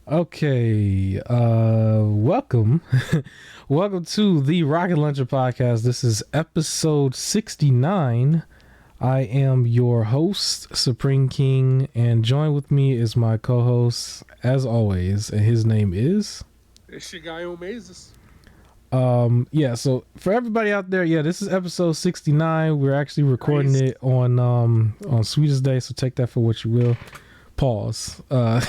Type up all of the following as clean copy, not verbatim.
Okay, welcome. Welcome to the Rocket Launcher Podcast. This is episode 69. I am your host, Supreme King, and joined with me is my co-host, as always, and his name is... It's your guy Omazes. So for everybody out there, this is episode 69. We're actually recording it on Sweetest Day, so take that for what you will. Pause. I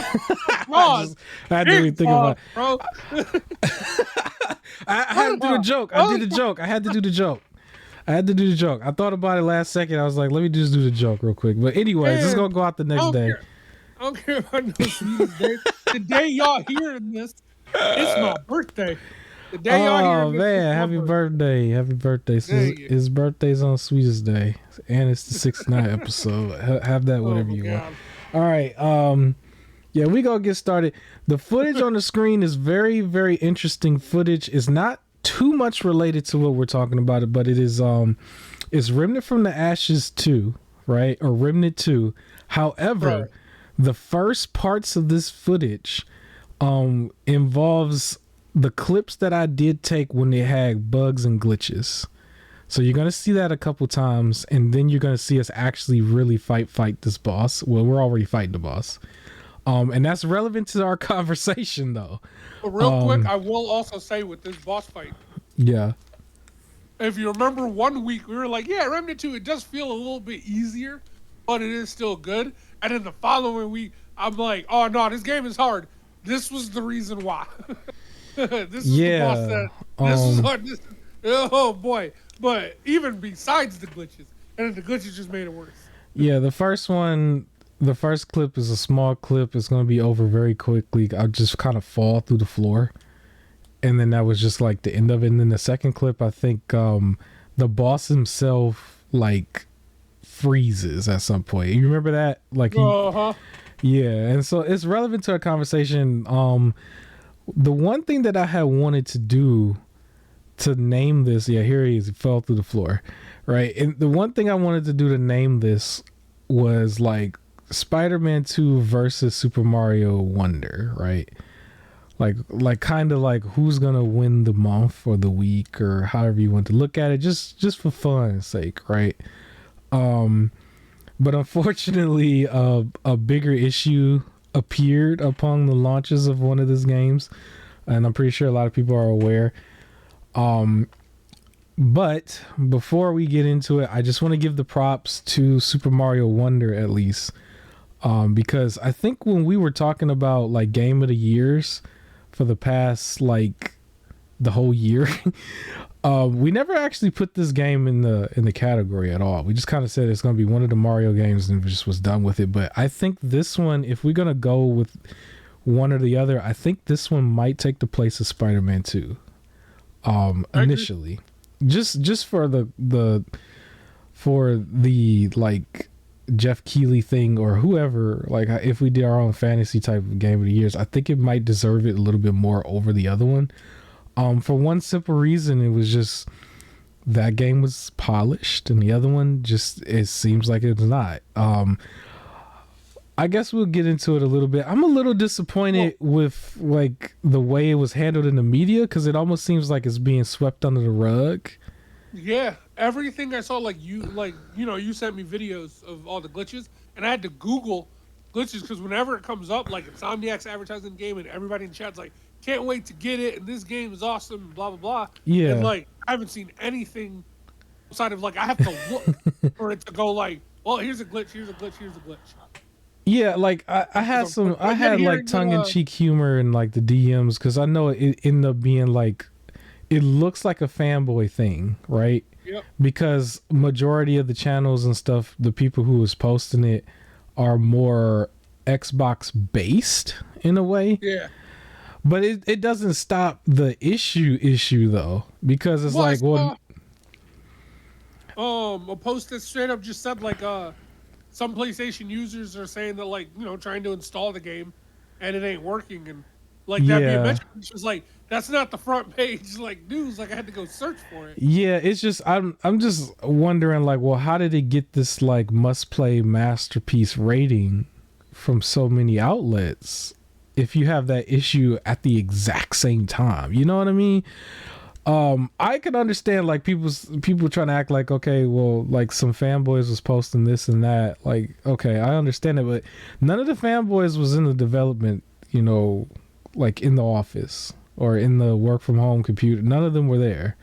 had to really think about it. Bro. I had to do the joke. I did the joke. I had to do the joke. I thought about it last second. I was like, let me just do the joke real quick. But anyways, it's gonna go out the next day. I don't care about no Sweetest Day. The day y'all hearing this, it's my birthday. The day y'all hearing this, man, happy birthday. Happy birthday. So his birthday's on Sweetest Day. And it's the 69th episode. Have that whatever you want. All right. We gonna get started. The footage on the screen is very, very interesting footage. It's not too much related to what we're talking about, but it is it's Remnant from the Ashes 2, right? Or Remnant 2. However, the first parts of this footage involves the clips that I did take when they had bugs and glitches. So you're going to see that a couple times, and then you're going to see us actually really fight this boss. Well, we're already fighting the boss. And that's relevant to our conversation, though. But real quick, I will also say with this boss fight. Yeah. If you remember 1 week, we were like, Remnant 2, it does feel a little bit easier, but it is still good. And then the following week, I'm like, oh, no, this game is hard. This was the reason why. This is the boss that... This is hard. Oh, boy. But even besides the glitches, and the glitches just made it worse. Yeah, the first clip is a small clip. It's going to be over very quickly. I just kind of fall through the floor. And then that was just like the end of it. And then the second clip, I think the boss himself like freezes at some point. You remember that? Like, yeah. And so it's relevant to our conversation. The one thing that I had wanted to do to name this, here he is, he fell through the floor, right? And the one thing I wanted to do to name this was like Spider-Man 2 versus Super Mario Wonder, right? Like kind of like who's gonna win the month or the week or however you want to look at it, just for fun's sake, right? But unfortunately, a bigger issue appeared upon the launches of one of these games, and I'm pretty sure a lot of people are aware. But before we get into it, I just want to give the props to Super Mario Wonder at least, because I think when we were talking about like Game of the Years for the past like the whole year, we never actually put this game in the category at all. We just kind of said it's going to be one of the Mario games and we just was done with it. But I think this one, if we're going to go with one or the other, I think this one might take the place of Spider-Man 2. Initially, just for the like Jeff Keighley thing or whoever, like if we did our own fantasy type of Game of the Years, I think it might deserve it a little bit more over the other one. For one simple reason, it was just that game was polished and the other one just, it seems like it's not. I guess we'll get into it a little bit. I'm a little disappointed with like the way it was handled in the media, because it almost seems like it's being swept under the rug. Yeah, everything I saw, you sent me videos of all the glitches, and I had to Google glitches because whenever it comes up, like Insomniac's advertising the game, and everybody in chat's like, can't wait to get it, and this game is awesome, blah blah blah. Yeah, and like I haven't seen anything outside of like I have to look for it to go like, well, here's a glitch, here's a glitch, here's a glitch. Yeah, like I had like tongue-in-cheek humor in like the DMs, because I know it ended up being like, it looks like a fanboy thing, right? Yep. Because majority of the channels and stuff, the people who was posting it are more Xbox based in a way. Yeah. But it doesn't stop the issue though, because it's like, well, a post that straight up just said like some PlayStation users are saying that like, trying to install the game and it ain't working, and like that being mentioned, it's just like, that's not the front page like news, like I had to go search for it. Yeah, it's just I'm just wondering like, well, how did it get this like must play masterpiece rating from so many outlets? if you have that issue at the exact same time. You know what I mean? I can understand like people trying to act like, okay, well, like some fanboys was posting this and that. Like, okay, I understand it, but none of the fanboys was in the development, you know, like in the office or in the work from home computer. None of them were there.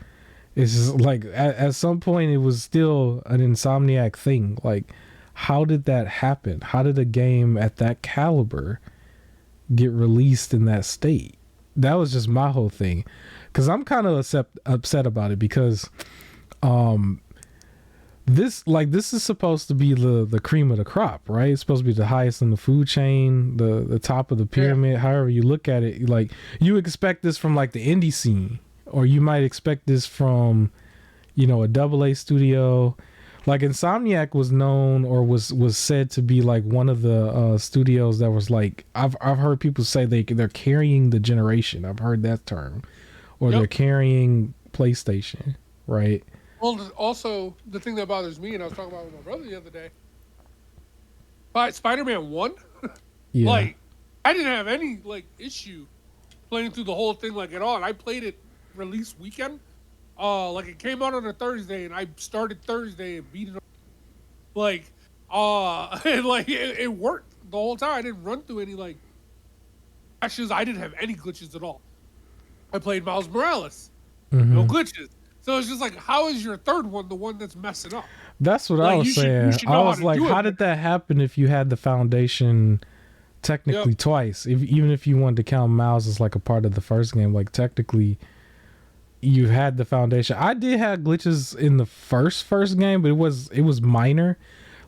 It's just like at some point it was still an Insomniac thing. Like, how did that happen? How did a game at that caliber get released in that state? That was just my whole thing. Because I'm kind of upset about it because this is supposed to be the cream of the crop, right? It's supposed to be the highest in the food chain, the top of the pyramid. However you look at it, like you expect this from like the indie scene, or you might expect this from, you know, a AA studio. Like Insomniac was known or was said to be like one of the studios that was like, I've heard people say they're carrying the generation. I've heard that term. Or they're carrying PlayStation, right? Well, also, the thing that bothers me, and I was talking about with my brother the other day, Spider-Man 1, yeah. Like, I didn't have any, like, issue playing through the whole thing, like, at all. And I played it release weekend. Like, it came out on a Thursday, and I started Thursday and beat it up. Like, and, like, it worked the whole time. I didn't run through any, like, glitches. I didn't have any glitches at all. I played Miles Morales. Mm-hmm. No glitches. So it's just like, how is your third one the one that's messing up? That's what I was saying. I was like, how did that happen if you had the foundation technically twice? Even if you wanted to count Miles as like a part of the first game, like technically you had the foundation. I did have glitches in the first game, but it was minor.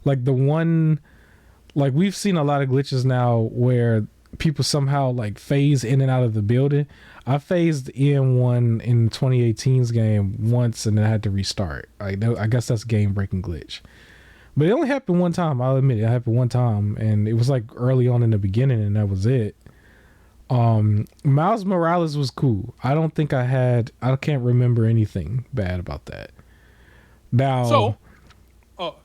Like the one, like we've seen a lot of glitches now where people somehow like phase in and out of the building. I phased in one in 2018's game once and then I had to restart. I guess that's game breaking glitch. But it only happened one time. I'll admit it happened one time and it was like early on in the beginning and that was it. Miles Morales was cool. I can't remember anything bad about that. Now, so, I'm sorry.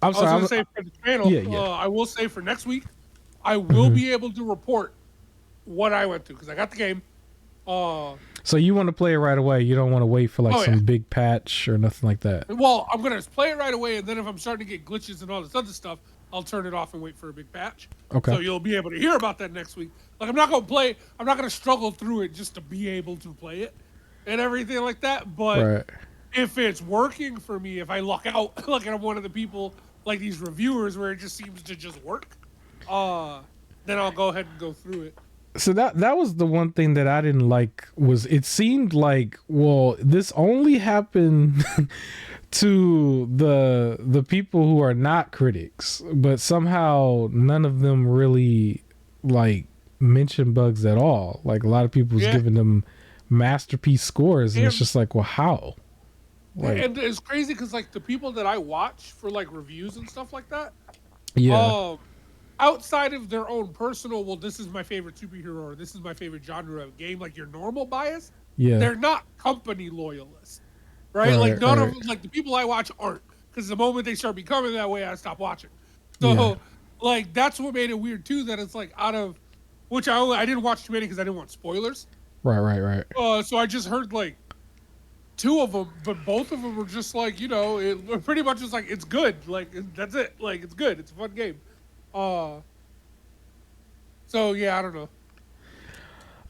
I was going to say for the channel, I will say for next week, I will be able to report what I went through because I got the game. So you want to play it right away? You don't want to wait for like some big patch or nothing like that? Well, I'm going to play it right away, and then if I'm starting to get glitches and all this other stuff, I'll turn it off and wait for a big patch. Okay. So you'll be able to hear about that next week. Like, I'm not going to struggle through it just to be able to play it and everything like that. But if it's working for me, if I luck out, like I'm one of the people, like these reviewers where it just seems to just work, then I'll go ahead and go through it. So that was the one thing that I didn't like was it seemed like, well, this only happened to the people who are not critics, but somehow none of them really like mention bugs at all. Like a lot of people was giving them masterpiece scores and it's just like, well, how? Like, and it's crazy because like the people that I watch for like reviews and stuff like that, outside of their own personal, well, this is my favorite superhero or this is my favorite genre of game, like your normal bias, they're not company loyalists, right? Like none of like the people I watch aren't, because the moment they start becoming that way, I stop watching. So like that's what made it weird too. That it's like out of which I didn't watch too many because I didn't want spoilers. Right. So I just heard like 2 of them, but both of them were just like, you know, it pretty much was like it's good, like that's it, like it's good, it's a fun game. So yeah, I don't know.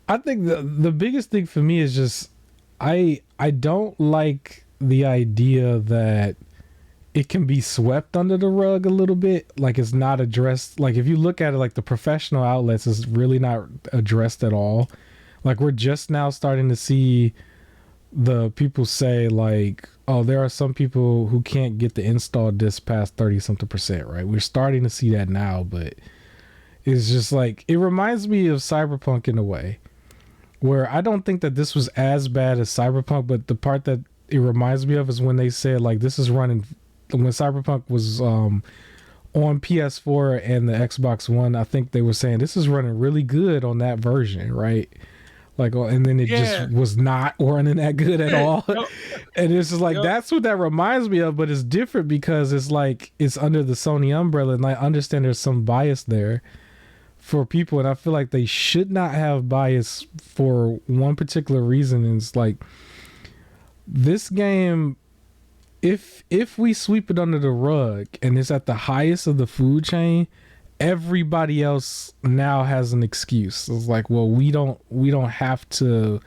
I think the biggest thing for me is just I don't like the idea that it can be swept under the rug a little bit. Like it's not addressed. Like if you look at it, like the professional outlets is really not addressed at all. Like we're just now starting to see the people say like, oh, there are some people who can't get the install disk past 30-something%, right? We're starting to see that now, but it's just like, it reminds me of Cyberpunk in a way, where I don't think that this was as bad as Cyberpunk, but the part that it reminds me of is when they said like, this is running, when Cyberpunk was on PS4 and the Xbox One, I think they were saying this is running really good on that version, right? Like, and then it just was not running that good at all. And it's just like, that's what that reminds me of, but it's different because it's like, it's under the Sony umbrella. And I understand there's some bias there for people, and I feel like they should not have bias for one particular reason. And it's like this game, if we sweep it under the rug and it's at the highest of the food chain, everybody else now has an excuse. It's like, well, we don't have to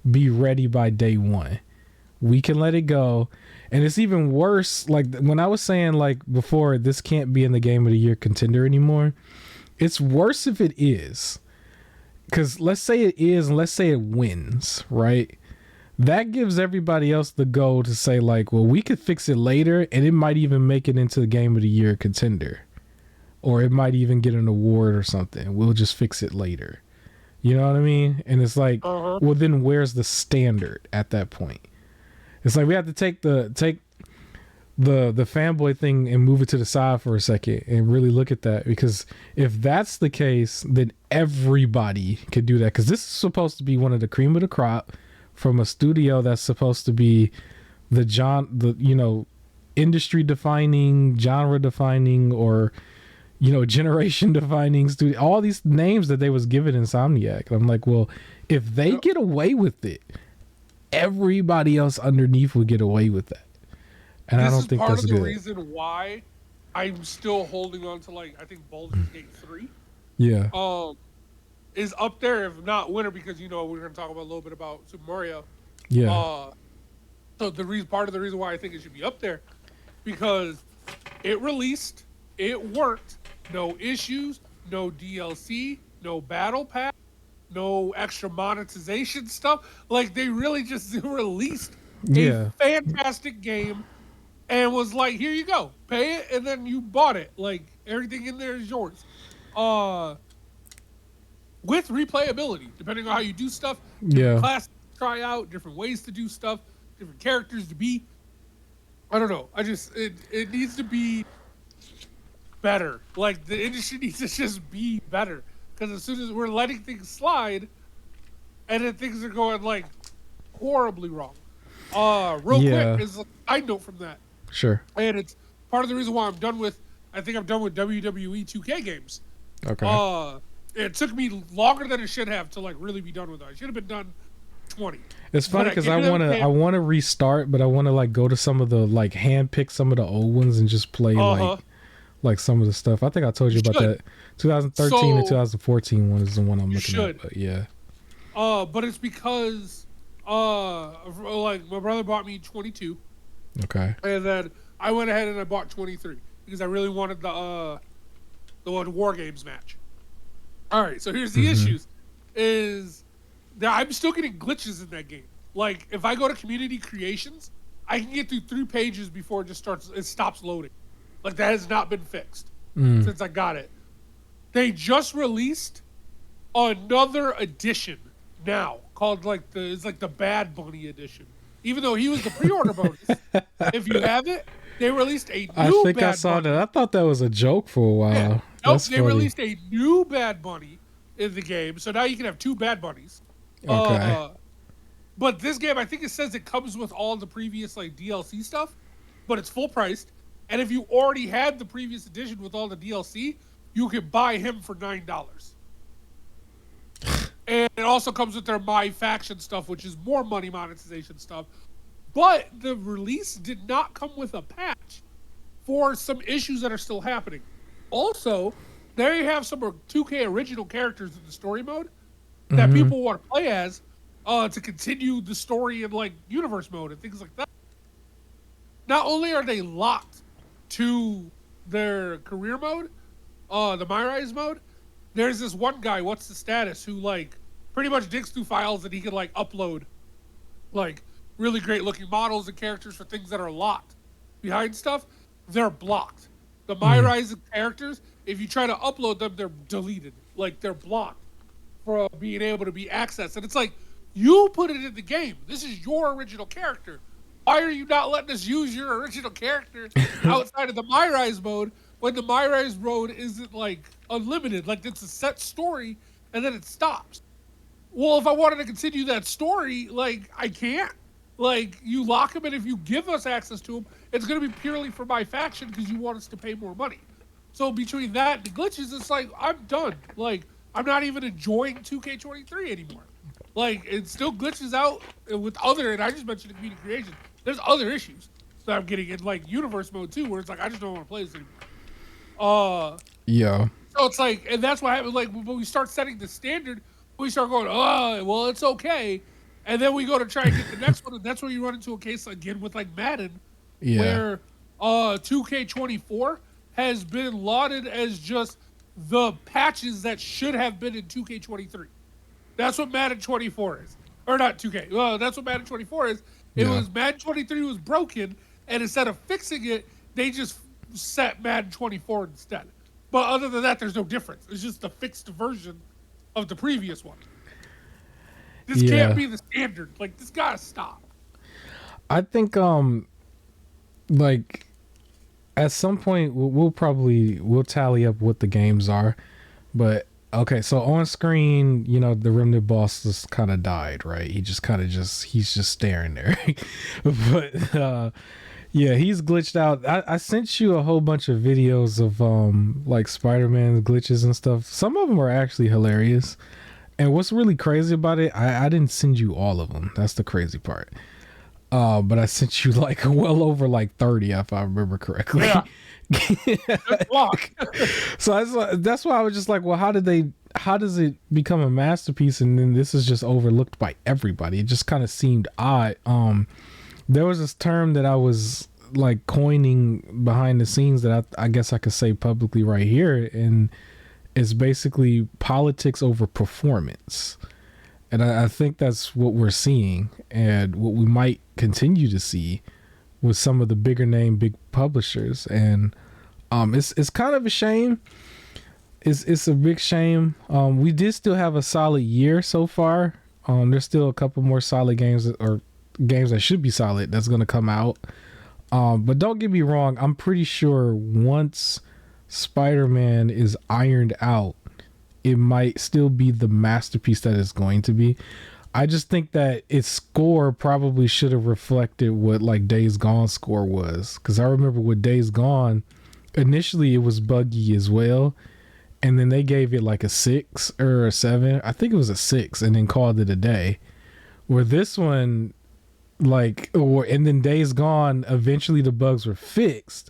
be ready by day one. We can let it go. And it's even worse. Like when I was saying like before, this can't be in the Game of the Year contender anymore. It's worse if it is. Because let's say it is, and let's say it wins, right? That gives everybody else the go to say like, well, we could fix it later, and it might even make it into the Game of the Year contender. Or it might even get an award or something. We'll just fix it later. You know what I mean? And it's like, well, then where's the standard at that point? It's like we have to take the fanboy thing and move it to the side for a second and really look at that, because if that's the case, then everybody could do that, because this is supposed to be one of the cream of the crop from a studio that's supposed to be the industry defining, genre defining, or generation defining studio. All these names that they was given Insomniac. I'm like, well, if they get away with it, everybody else underneath would get away with that. And I don't think that's good. This is part of the reason why I'm still holding on to, like, I think Baldur's Gate 3. Yeah. Is up there, if not winner, because, we're going to talk about a little bit about Super Mario. Yeah. So part of the reason why I think it should be up there, because it released, it worked, no issues, no DLC, no battle pass, no extra monetization stuff. Like, they really just released a fantastic game and was like, here you go, pay it, and then you bought it. Like, everything in there is yours. With replayability, depending on how you do stuff. Different classes to try out, different ways to do stuff, different characters to be. I don't know. It needs to be better. Like, the industry needs to just be better. Because as soon as we're letting things slide, and then things are going, like, horribly wrong. Real quick, is a side note from that. Sure. And it's part of the reason why I'm done with WWE 2K games. Okay. It took me longer than it should have to, like, really be done with it. I should have been done 20. It's funny because I want to restart, but I want to, like, go to some of the, like, handpick some of the old ones and just play like some of the stuff. I think I told you about that. 2013 and 2014 one is the one I'm looking at. But yeah. But it's because like, my brother bought me 22. Okay. And then I went ahead and I bought 23 because I really wanted the War Games match. All right, so here's the issues: is that I'm still getting glitches in that game. Like, if I go to community creations, I can get through 3 pages before it stops loading. Like, that has not been fixed since I got it. They just released another edition now called it's like the Bad Bunny edition. Even though he was the pre-order bonus, if you have it, they released a new. I think I saw that. I thought that was a joke for a while. Yeah. Nope, they released a new Bad Bunny in the game, so now you can have 2 Bad Bunnies. Okay. But this game, I think it says it comes with all the previous, like, DLC stuff, but it's full priced. And if you already had the previous edition with all the DLC, you can buy him for $9. And it also comes with their My Faction stuff, which is more money monetization stuff. But the release did not come with a patch for some issues that are still happening. Also, they have some 2K original characters in the story mode that people want to play as to continue the story in, like, universe mode and things like that. Not only are they locked to their career mode, the My Rise mode, there's this one guy, what's the status, who, like, pretty much digs through files and he can, like, upload, like, really great looking models and characters for things that are locked behind stuff. They're blocked. The My Rise characters, if you try to upload them, they're deleted. Like, they're blocked from being able to be accessed. And it's like, you put it in the game. This is your original character. Why are you not letting us use your original character outside of the My Rise mode when the My Rise mode isn't, like, unlimited? Like, it's a set story and then it stops. Well, if I wanted to continue that story, like, I can't. Like, you lock him, and if you give us access to him, it's going to be purely for My Faction because you want us to pay more money. So between that and the glitches, it's like I'm done. Like I'm not even enjoying 2K23 anymore. Like it still glitches out with other, and I just mentioned the community creation. There's other issues that I'm getting in like universe mode too, where it's like I just don't want to play this anymore. Yeah. So it's like, and that's what happens. Like when we start setting the standard, we start going, oh, well, it's okay, and then we go to try and get the next one, and that's where you run into a case again with like Madden, where 2K24 has been lauded as just the patches that should have been in 2K23. That's what Madden 24 is, or not 2K. Well, that's what Madden 24 is. It was Madden 23 was broken, and instead of fixing it, they just set Madden 24 instead. But other than that, there's no difference. It's just a fixed version of the previous one. This can't be the standard. Like, this gotta stop. I think, like, at some point, we'll tally up what the games are. But, okay, so on screen, you know, the Remnant boss just kind of died, right? He just kind of he's just staring there. But, yeah, he's glitched out. I sent you a whole bunch of videos of like Spider-Man glitches and stuff. Some of them are actually hilarious. And what's really crazy about it, I didn't send you all of them. That's the crazy part. But I sent you like well over like 30 if I remember correctly. Yeah. So that's why I was just like, well, how does it become a masterpiece and then this is just overlooked by everybody? It just kind of seemed odd. There was this term that I was like coining behind the scenes that I guess I could say publicly right here, and it's basically politics over performance. And I think that's what we're seeing and what we might continue to see with some of the bigger name, big publishers. And it's kind of a shame. It's a big shame. We did still have a solid year so far. There's still a couple more solid games games that should be solid that's going to come out. But don't get me wrong, I'm pretty sure once Spider-Man is ironed out, it might still be the masterpiece that it's going to be. I just think that its score probably should have reflected what like Days Gone score was, because I remember with Days Gone, initially it was Buggy as well, and then they gave it like a 6 or a 7. I think it was a 6, and then called it a day. Where this one, and then Days Gone, eventually the bugs were fixed,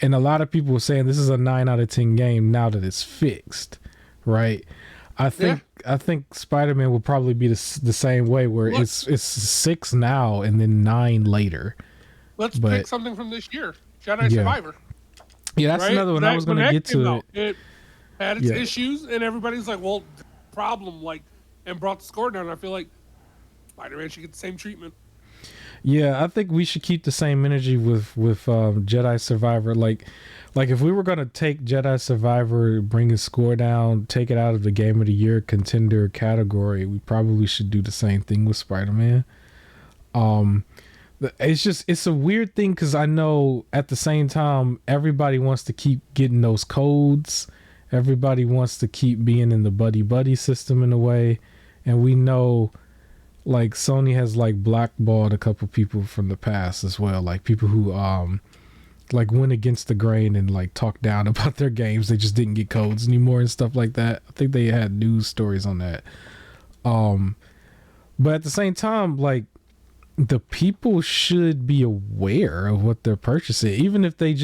and a lot of people were saying this is a 9 out of 10 game now that it's fixed, right? I think Spider-Man will probably be the same way, where it's 6 now and then 9 later. Let's pick something from this year, Jedi Survivor. Yeah, that's another one. I was going to get to it. It had its issues, and everybody's like, well, problem, and brought the score down. I feel like Spider-Man should get the same treatment. Yeah, I think we should keep the same energy with Jedi Survivor. Like if we were gonna take Jedi Survivor, bring his score down, take it out of the Game of the Year contender category, we probably should do the same thing with Spider-Man. It's a weird thing because I know at the same time everybody wants to keep getting those codes. Everybody wants to keep being in the buddy system in a way, and we know. Like Sony has like blackballed a couple people from the past as well, like people who like went against the grain and like talked down about their games. They just didn't get codes anymore and stuff like that. I think they had news stories on that. But at the same time, like the people should be aware of what they're purchasing, even if they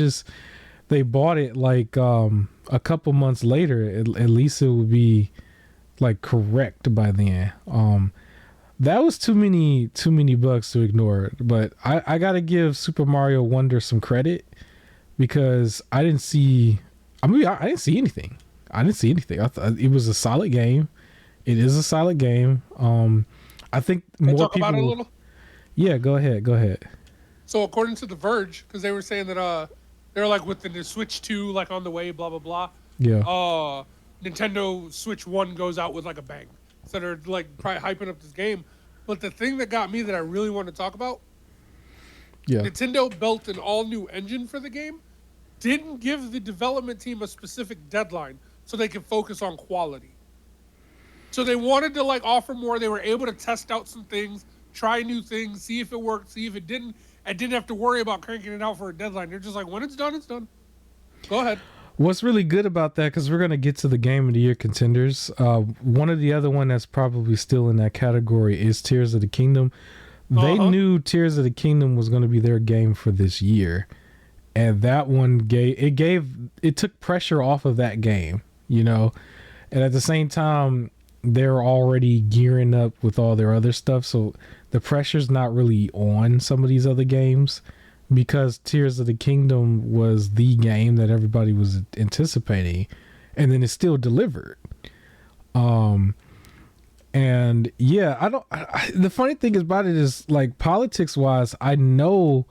bought it like a couple months later. At least it would be like correct by then. That was too many bugs to ignore. But I gotta give Super Mario Wonder some credit, because I didn't see anything. I thought it was a solid game. It is a solid game. I think more people. About it a little? Yeah, go ahead. So according to The Verge, because they were saying that they were like within the Switch 2 like on the way, blah blah blah. Yeah. Nintendo Switch 1 goes out with like a bang. So they're like probably hyping up this game. But the thing that got me that I really want to talk about, Nintendo built an all new engine for the game, didn't give the development team a specific deadline so they could focus on quality. So they wanted to like offer more. They were able to test out some things, try new things, see if it worked, see if it didn't, and didn't have to worry about cranking it out for a deadline. They're just like, when it's done, it's done. Go ahead. What's really good about that, because we're gonna get to the Game of the Year contenders. One of the other one that's probably still in that category is Tears of the Kingdom. They knew Tears of the Kingdom was going to be their game for this year, and that one it took pressure off of that game, you know. And at the same time, they're already gearing up with all their other stuff, so the pressure's not really on some of these other games, because Tears of the Kingdom was the game that everybody was anticipating, and then it still delivered. And yeah, the funny thing about it is, like, politics wise, I know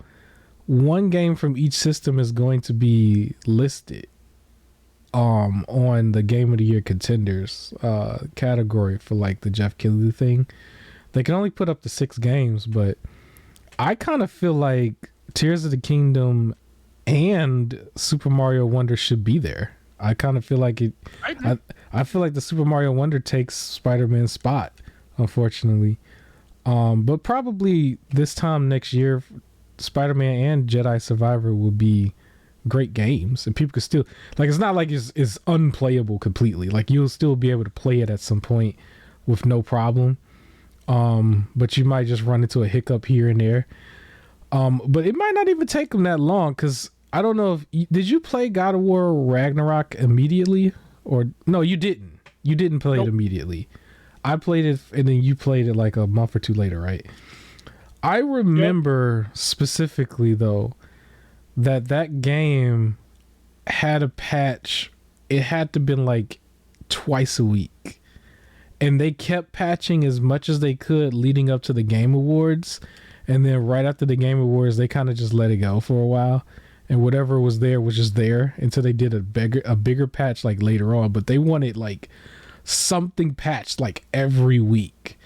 one game from each system is going to be listed on the Game of the Year contenders category for, like, the Jeff Keighley thing. They can only put up to 6 games, but I kind of feel like Tears of the Kingdom and Super Mario Wonder should be there. I kind of feel like it. I feel like the Super Mario Wonder takes Spider-Man's spot, unfortunately. But probably this time next year, Spider-Man and Jedi Survivor will be great games, and people could still, like, it's not like it's unplayable completely. Like, you'll still be able to play it at some point with no problem. But you might just run into a hiccup here and there. But it might not even take them that long, because I don't know if did you play God of War Ragnarok immediately, or no, you didn't. You didn't play it immediately. I played it, and then you played it like a month or two later, right? I remember specifically though that game had a patch. It had to been like twice a week, and they kept patching as much as they could leading up to the Game Awards, and then right after the Game Awards, they kind of just let it go for a while. And whatever was there was just there until they did a bigger patch like later on. But they wanted like something patched like every week.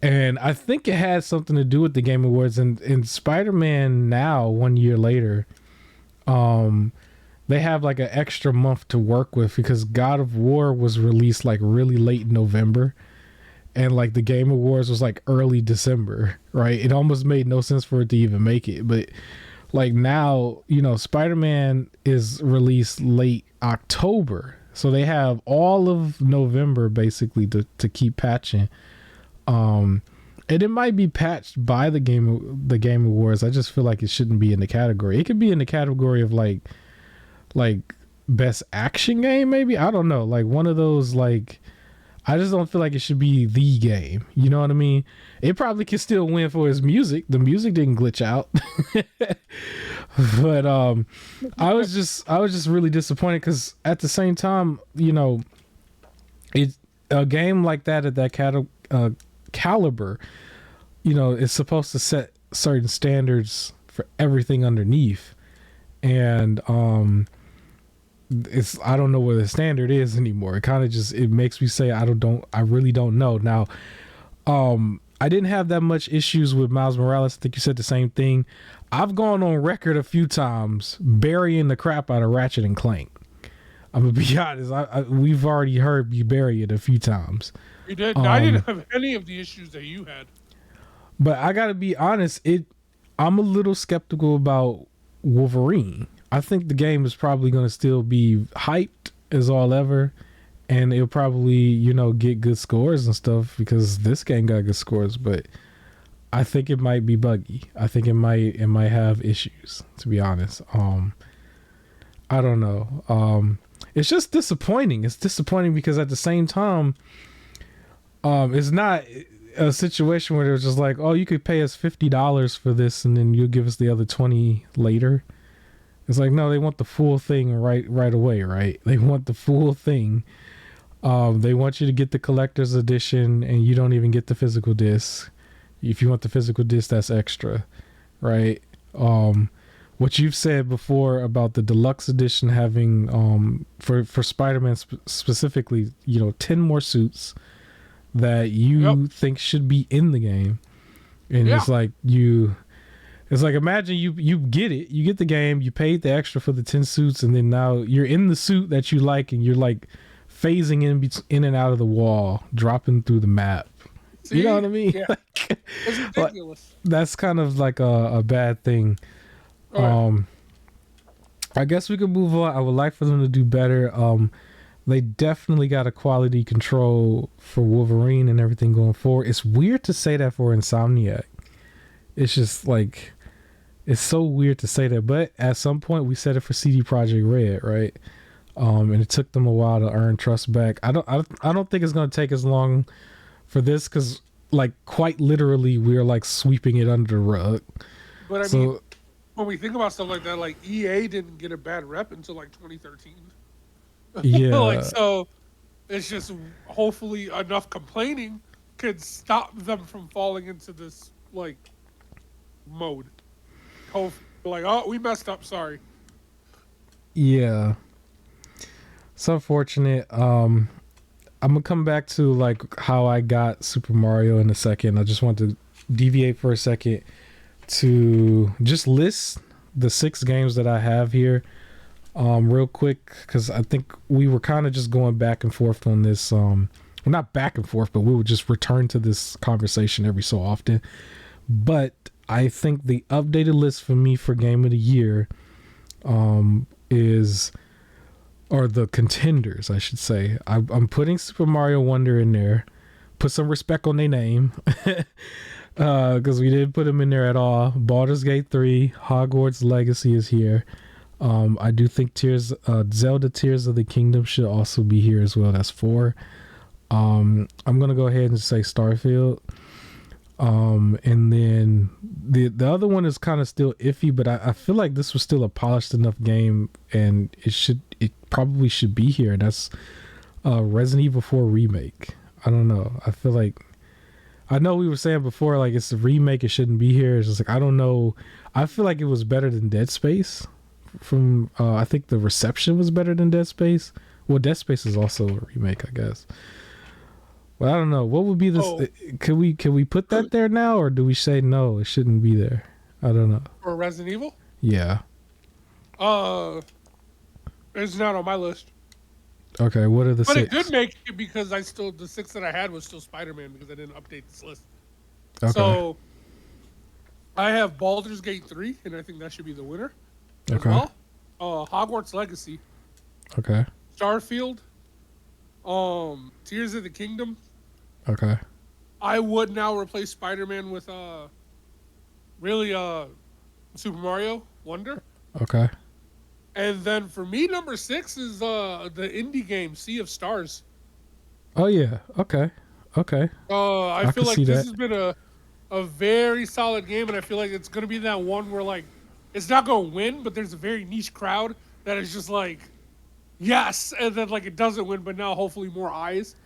And I think it had something to do with the Game Awards. And Spider-Man now, 1 year later, they have like an extra month to work with, because God of War was released like really late in November. And like the Game Awards was like early December, right? It almost made no sense for it to even make it. But like now, you know, Spider-Man is released late October, so they have all of November basically to keep patching. And it might be patched by the Game Awards. I just feel like it shouldn't be in the category. It could be in the category of like best action game, maybe. I don't know, like one of those, like, I just don't feel like it should be the game. You know what I mean? It probably could still win for its music. The music didn't glitch out. But I was just really disappointed, because at the same time, you know, it's a game like that at that caliber, you know, it's supposed to set certain standards for everything underneath. And I don't know what the standard is anymore. It kind of just, it makes me say I really don't know. Now, I didn't have that much issues with Miles Morales. I think you said the same thing. I've gone on record a few times burying the crap out of Ratchet and Clank. I'm gonna be honest. We've already heard you bury it a few times. You did. I didn't have any of the issues that you had. But I gotta be honest. I'm a little skeptical about Wolverine. I think the game is probably going to still be hyped as all ever, and it'll probably, you know, get good scores and stuff, because this game got good scores. But I think it might be buggy. I think it might have issues, to be honest. I don't know. It's just disappointing. It's disappointing because at the same time, it's not a situation where it was just like, oh, you could pay us $50 for this and then you'll give us the other 20 later. It's like, no, they want the full thing right away, right? They want the full thing. They want you to get the collector's edition, and you don't even get the physical disc. If you want the physical disc, that's extra, right? What you've said before about the deluxe edition having, for Spider-Man specifically, you know, 10 more suits that you think should be in the game. And it's like it's like, imagine you get it, you get the game, you paid the extra for the 10 suits, and then now you're in the suit that you like, and you're like phasing in and out of the wall, dropping through the map. See? You know what I mean? Yeah. It's ridiculous. That's kind of like a bad thing. Right. I guess we could move on. I would like for them to do better. They definitely got a quality control for Wolverine and everything going forward. It's weird to say that for Insomniac. It's just like, it's so weird to say that. But at some point, we said it for CD Projekt Red, right? And it took them a while to earn trust back. I don't think it's gonna take as long for this, because like quite literally we're like sweeping it under the rug. But I mean, when we think about stuff like that, like EA didn't get a bad rep until like 2013. Yeah. Like, so it's just hopefully enough complaining could stop them from falling into this like mode. Hopefully, like, oh, we messed up, sorry. Yeah. It's unfortunate. I'm gonna come back to like how I got Super Mario in a second. I just want to deviate for a second to just list the 6 games that I have here real quick, because I think we were kind of just going back and forth on this. Well, not back and forth, but we would just return to this conversation every so often. But I think the updated list for me for Game of the Year is, or the contenders, I should say. I'm putting Super Mario Wonder in there. Put some respect on their name. Because we didn't put them in there at all. Baldur's Gate 3, Hogwarts Legacy is here. I do think Zelda Tears of the Kingdom should also be here as well. That's 4. I'm gonna go ahead and say Starfield. And then the other one is kind of still iffy, but I feel like this was still a polished enough game, and it probably should be here. And that's Resident Evil 4 remake. I don't know. I feel like, I know we were saying before, like, it's a remake, it shouldn't be here. It's just like, I don't know. I feel like it was better than Dead Space. From I think the reception was better than Dead Space. Well, Dead Space is also a remake, I guess. Well, I don't know. What would be this? Oh. Can we put that there now, or do we say no, it shouldn't be there? I don't know. For Resident Evil? Yeah. It's not on my list. Okay, what are the 6? But it could make it, because the 6 that I had was still Spider-Man, because I didn't update this list. Okay. So I have Baldur's Gate 3, and I think that should be the winner. Okay. As well. Hogwarts Legacy. Okay. Starfield. Tears of the Kingdom. Okay. I would now replace Spider-Man with Super Mario Wonder. Okay. And then for me, number 6 is the indie game Sea of Stars. Oh yeah. Okay. I feel like this has been a very solid game, and I feel like it's gonna be that one where like it's not gonna win, but there's a very niche crowd that is just like, yes, and then like it doesn't win, but now hopefully more eyes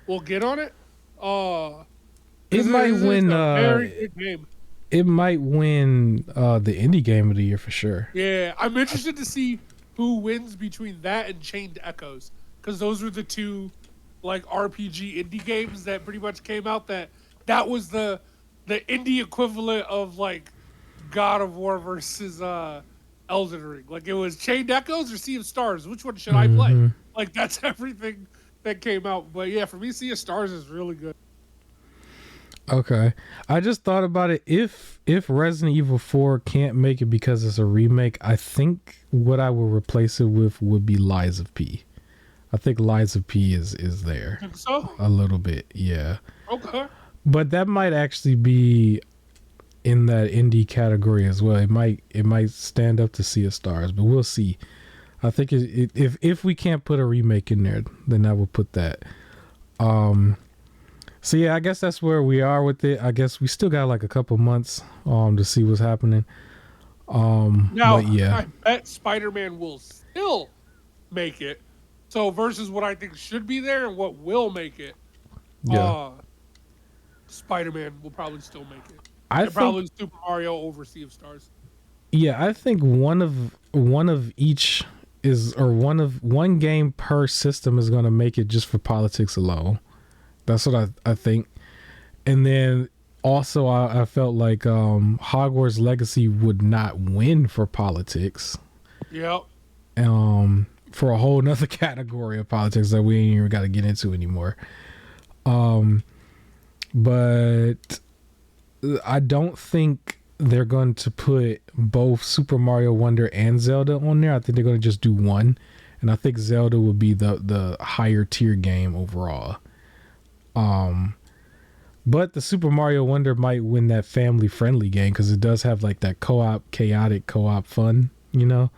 will get on it. It might win. A very good game. It might win the indie game of the year for sure. Yeah, I'm interested to see who wins between that and Chained Echoes, because those were the 2 like RPG indie games that pretty much came out. That was the indie equivalent of like God of War versus Elden Ring. Like, it was Chained Echoes or Sea of Stars. Which one should I play? Like, that's everything that came out. But yeah, for me, Sea of Stars is really good. Okay. I just thought about it. If Resident Evil 4 can't make it because it's a remake, I think what I will replace it with would be Lies of P. I think Lies of P is there. Think so? A little bit, yeah. Okay. But that might actually be in that indie category as well. It might stand up to Sea of Stars, but we'll see. I think if we can't put a remake in there, then I will put that. So yeah, I guess that's where we are with it. I guess we still got like a couple months to see what's happening. Now, but yeah. I bet Spider-Man will still make it. So versus what I think should be there and what will make it, Spider-Man will probably still make it. Probably Super Mario over Sea of Stars. Yeah, I think one of each is, or one game per system is going to make it just for politics alone. That's what I think. And then also I felt like Hogwarts Legacy would not win for politics. Yep. For a whole nother category of politics that we ain't even got to get into anymore. But I don't think they're going to put both Super Mario Wonder and Zelda on there. I think they're going to just do one, and I think Zelda will be the higher tier game overall. But the Super Mario Wonder might win that family friendly game because it does have like that chaotic co-op fun, you know.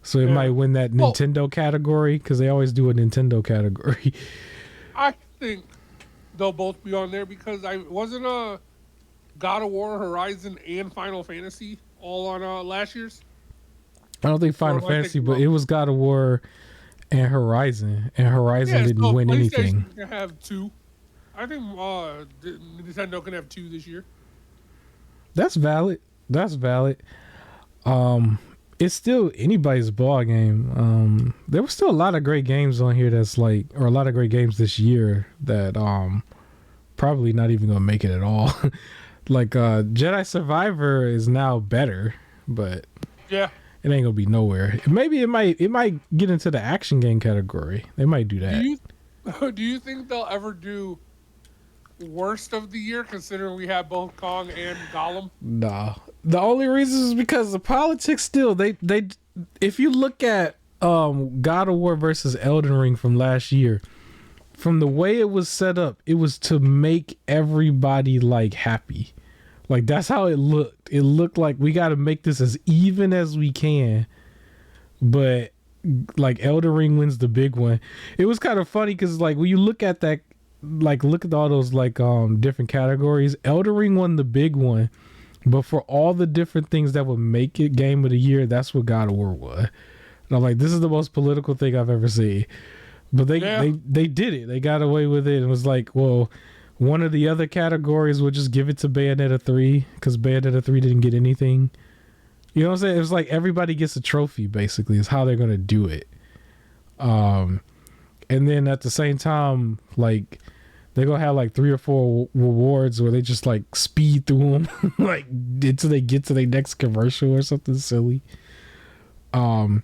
So it might win that Nintendo category because they always do a Nintendo category. I think they'll both be on there because I wasn't God of War, Horizon, and Final Fantasy all on last year's. I don't think Final Fantasy, but it was God of War and Horizon didn't win anything. Can have two. I think Nintendo can have two this year. That's valid. It's still anybody's ball game. There was still a lot of great games on here or a lot of great games this year that probably not even gonna make it at all. Like Jedi Survivor is now better, but yeah, it ain't gonna be nowhere. Maybe it might get into the action game category. They might do that. Do you think they'll ever do worst of the year, considering we have both Kong and Gollum? Nah. The only reason is because the politics still they if you look at God of War versus Elden Ring from last year, from the way it was set up, it was to make everybody like happy. Like that's how it looked. It looked like we got to make this as even as we can. But like Elden Ring wins the big one. It was kind of funny because like when you look at that, like look at all those like different categories, Elden Ring won the big one. But for all the different things that would make it game of the year, that's what God of War was. And I'm like, this is the most political thing I've ever seen. But they did it. They got away with it. And it was like, well, one of the other categories would just give it to Bayonetta 3 because Bayonetta 3 didn't get anything. You know what I'm saying? It was like everybody gets a trophy, basically, is how they're going to do it. And then at the same time, like, they're going to have like 3 or 4 rewards where they just like speed through them like until they get to their next commercial or something silly. But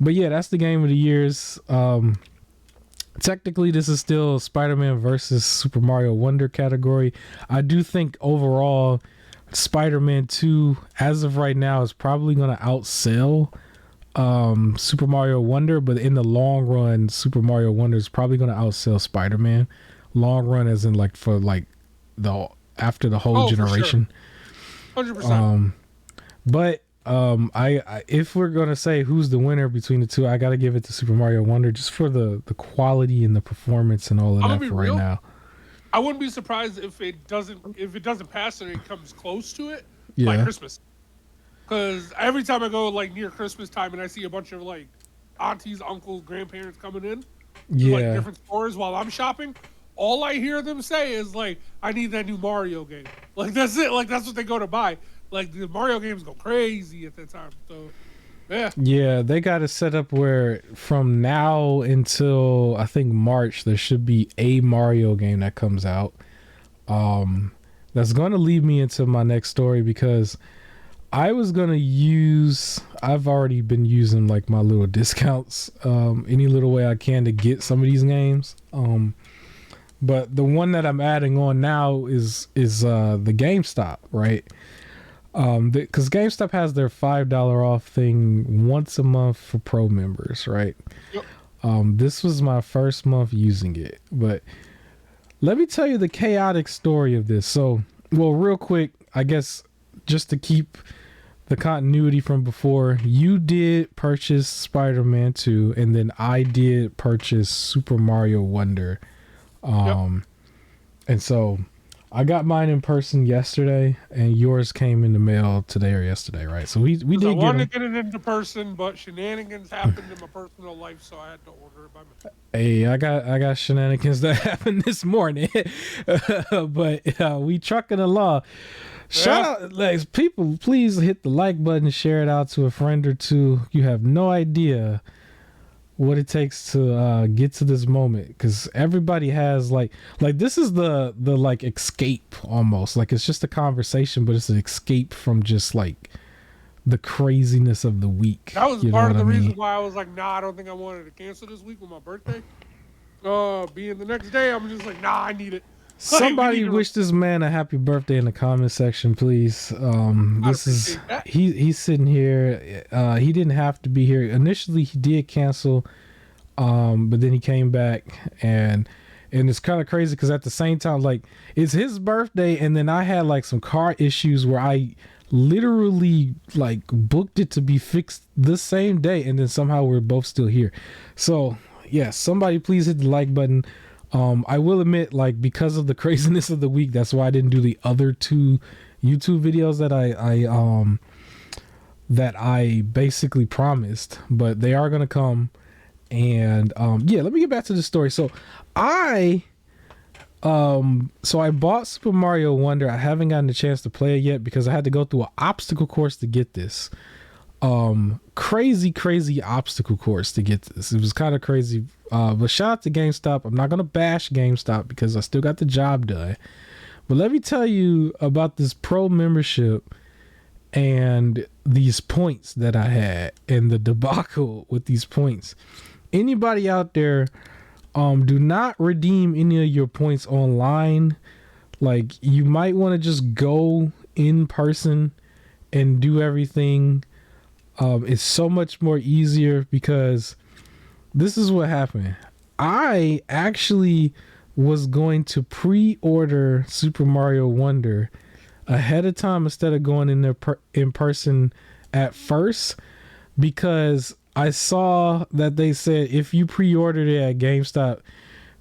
yeah, that's the game of the years. Technically, this is still Spider-Man versus Super Mario Wonder category. I do think overall, Spider-Man 2, as of right now, is probably going to outsell Super Mario Wonder. But in the long run, Super Mario Wonder is probably going to outsell Spider-Man. Long run as in like for like after the whole generation. For sure. 100%. But I if we're gonna say who's the winner between the two, I gotta give it to Super Mario Wonder just for the quality and the performance and all of that for right now. I wouldn't be surprised if it doesn't pass and it comes close to it by Christmas. Because every time I go like near Christmas time and I see a bunch of like aunties, uncles, grandparents coming in to like different stores while I'm shopping, all I hear them say is like, I need that new Mario game. Like that's it. Like that's what they go to buy. Like the Mario games go crazy at that time. So yeah. Yeah, they got it set up where from now until I think March there should be a Mario game that comes out. That's gonna lead me into my next story because I've already been using like my little discounts any little way I can to get some of these games. But the one that I'm adding on now is the GameStop, right? Because GameStop has their $5 off thing once a month for pro members, right? Yep. This was my first month using it, but let me tell you the chaotic story of this. So, well, real quick, I guess just to keep the continuity from before, you did purchase Spider-Man 2, and then I did purchase Super Mario Wonder. And so I got mine in person yesterday, and yours came in the mail today or yesterday, right? So we did. I wanted to get it into person, but shenanigans happened in my personal life, so I had to order it by myself. Hey, I got shenanigans that happened this morning, but we trucking along. Shout out, like, people, please hit the like button, share it out to a friend or two. You have no idea what it takes to get to this moment, because everybody has like this is the like escape almost. Like it's just a conversation, but it's an escape from just like the craziness of the week. That was part of the reason why I was like, nah, I don't think I wanted to cancel this week with my birthday. Being the next day, I'm just like, nah, I need it. Somebody wish this man a happy birthday in the comment section, please. This is he's sitting here. He didn't have to be here. Initially, he did cancel, but then he came back, and it's kind of crazy because at the same time, like, it's his birthday, and then I had like some car issues where I literally like booked it to be fixed the same day, and then somehow we're both still here. So yeah, somebody please hit the like button. I will admit, like, because of the craziness of the week, that's why I didn't do the other 2 YouTube videos that I basically promised, but they are gonna come. And yeah, let me get back to the story. So I bought Super Mario Wonder. I haven't gotten a chance to play it yet because I had to go through an obstacle course to get this. Crazy obstacle course to get this. It was kind of crazy. But shout out to GameStop. I'm not gonna bash GameStop because I still got the job done. But let me tell you about this pro membership and these points that I had and the debacle with these points. Anybody out there, do not redeem any of your points online. Like, you might want to just go in person and do everything. It's so much more easier because this is what happened. I actually was going to pre-order Super Mario Wonder ahead of time instead of going in there in person at first, because I saw that they said if you pre-ordered it at GameStop,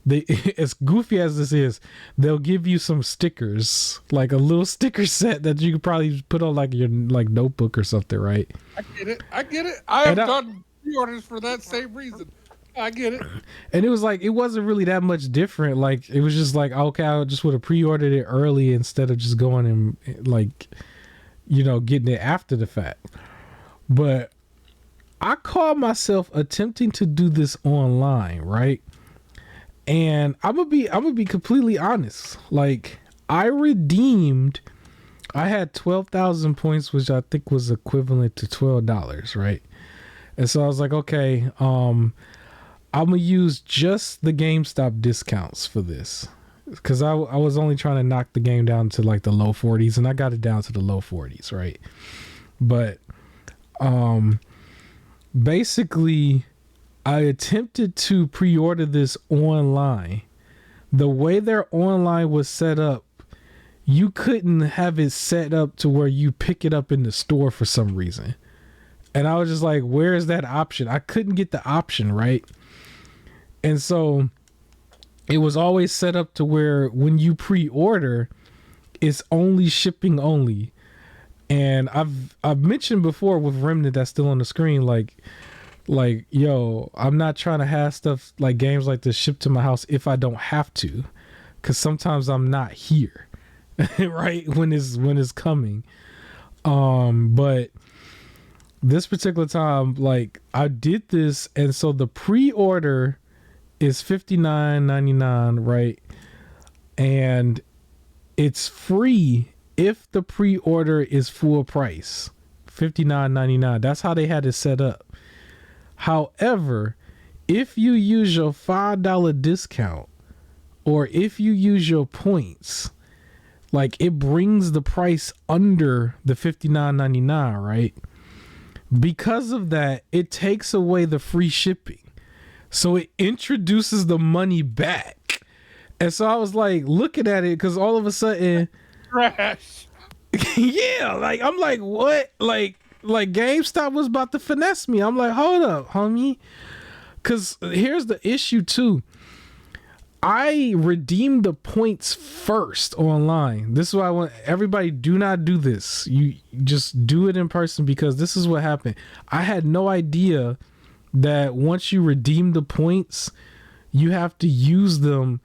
they, as goofy as this is, they'll give you some stickers, like a little sticker set that you could probably put on like your like notebook or something, right? I get it. I have done pre-orders for that same reason. I get it. And it was like, it wasn't really that much different. Like, it was just like, okay, I just would have pre-ordered it early instead of just going and like, you know, getting it after the fact. But I caught myself attempting to do this online, right? And I'm gonna be completely honest. Like, I had 12,000 points, which I think was equivalent to $12, right? And so I was like, okay, I'm gonna use just the GameStop discounts for this, because I was only trying to knock the game down to like the low 40s, and I got it down to the low 40s, right? But basically, I attempted to pre-order this online. The way their online was set up, you couldn't have it set up to where you pick it up in the store for some reason. And I was just like, where is that option? I couldn't get the option, right? And so it was always set up to where when you pre-order, it's only shipping only. And I've mentioned before with Remnant that's still on the screen, like, yo, I'm not trying to have stuff like games like this shipped to my house if I don't have to, because sometimes I'm not here, right, when it's coming. But this particular time, like, I did this, and so the pre-order is $59.99, right? And it's free if the pre-order is full price, $59.99. That's how they had it set up. However, if you use your $5 discount, or if you use your points, like, it brings the price under the $59.99, right? Because of that, it takes away the free shipping. So it introduces the money back. And so I was like looking at it, because all of a sudden, trash. Yeah, like, I'm like, what? Like GameStop was about to finesse me. I'm like, hold up, homie. Because here's the issue too. I redeemed the points first online. This is why I want everybody, do not do this. You just do it in person, because this is what happened. I had no idea that once you redeem the points, you have to use them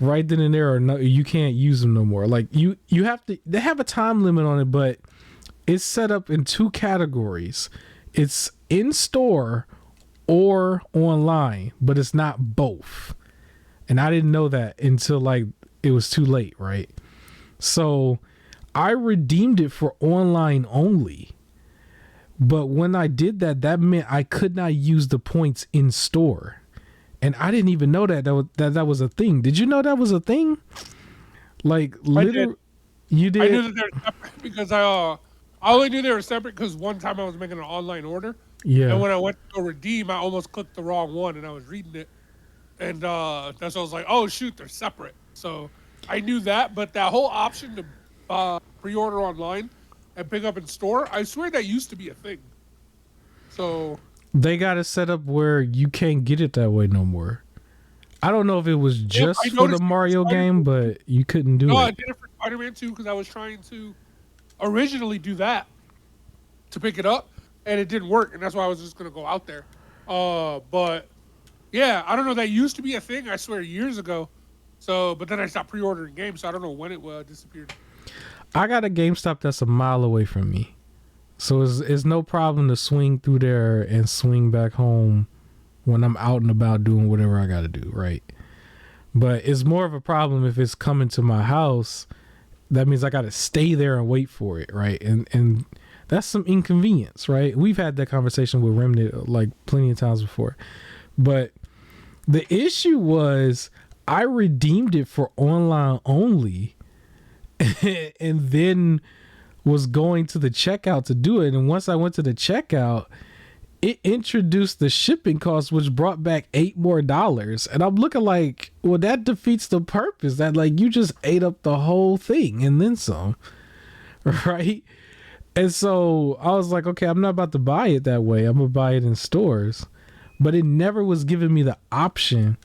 right then and there, or no, you can't use them no more. Like, you have to, they have a time limit on it, but it's set up in 2 categories. It's in store or online, but it's not both. And I didn't know that until like it was too late, right? So I redeemed it for online only. But when I did that, that meant I could not use the points in store. And I didn't even know that was a thing. Did you know that was a thing? Like I did. literally, you I knew did. that they were separate because I only knew they were separate because one time I was making an online order, and Yeah. when I went to go redeem, I almost clicked the wrong one, and I was reading it, and that's why I was like, oh shoot, they're separate. So I knew that, but that whole option to pre-order online and pick up in store, I swear that used to be a thing. So They got it set up where you can't get it that way no more. I don't know if it was yep, I just for the noticed it for Mario game, Spider-Man. but you couldn't No, do I it. did it for Spider-Man 2 because I was trying to originally do that to pick it up, and it didn't work, and that's why I was just gonna go out there. But yeah, I don't know. That used to be a thing. I swear years ago. So, but then I stopped pre-ordering games, so I don't know when it disappeared. I got a GameStop that's a mile away from me. So it's no problem to swing through there and swing back home when I'm out and about doing whatever I got to do, right? But it's more of a problem if it's coming to my house. That means I got to stay there and wait for it, right? And that's some inconvenience, right? We've had that conversation with Remnant like plenty of times before. But the issue was I redeemed it for online only and then was going to the checkout to do it. And once I went to the checkout, it introduced the shipping cost, which brought back $8 more. And I'm looking like, well, that defeats the purpose. That like you just ate up the whole thing and then some, right? And so I was like, okay, I'm not about to buy it that way. I'm gonna buy it in stores. But it never was giving me the option.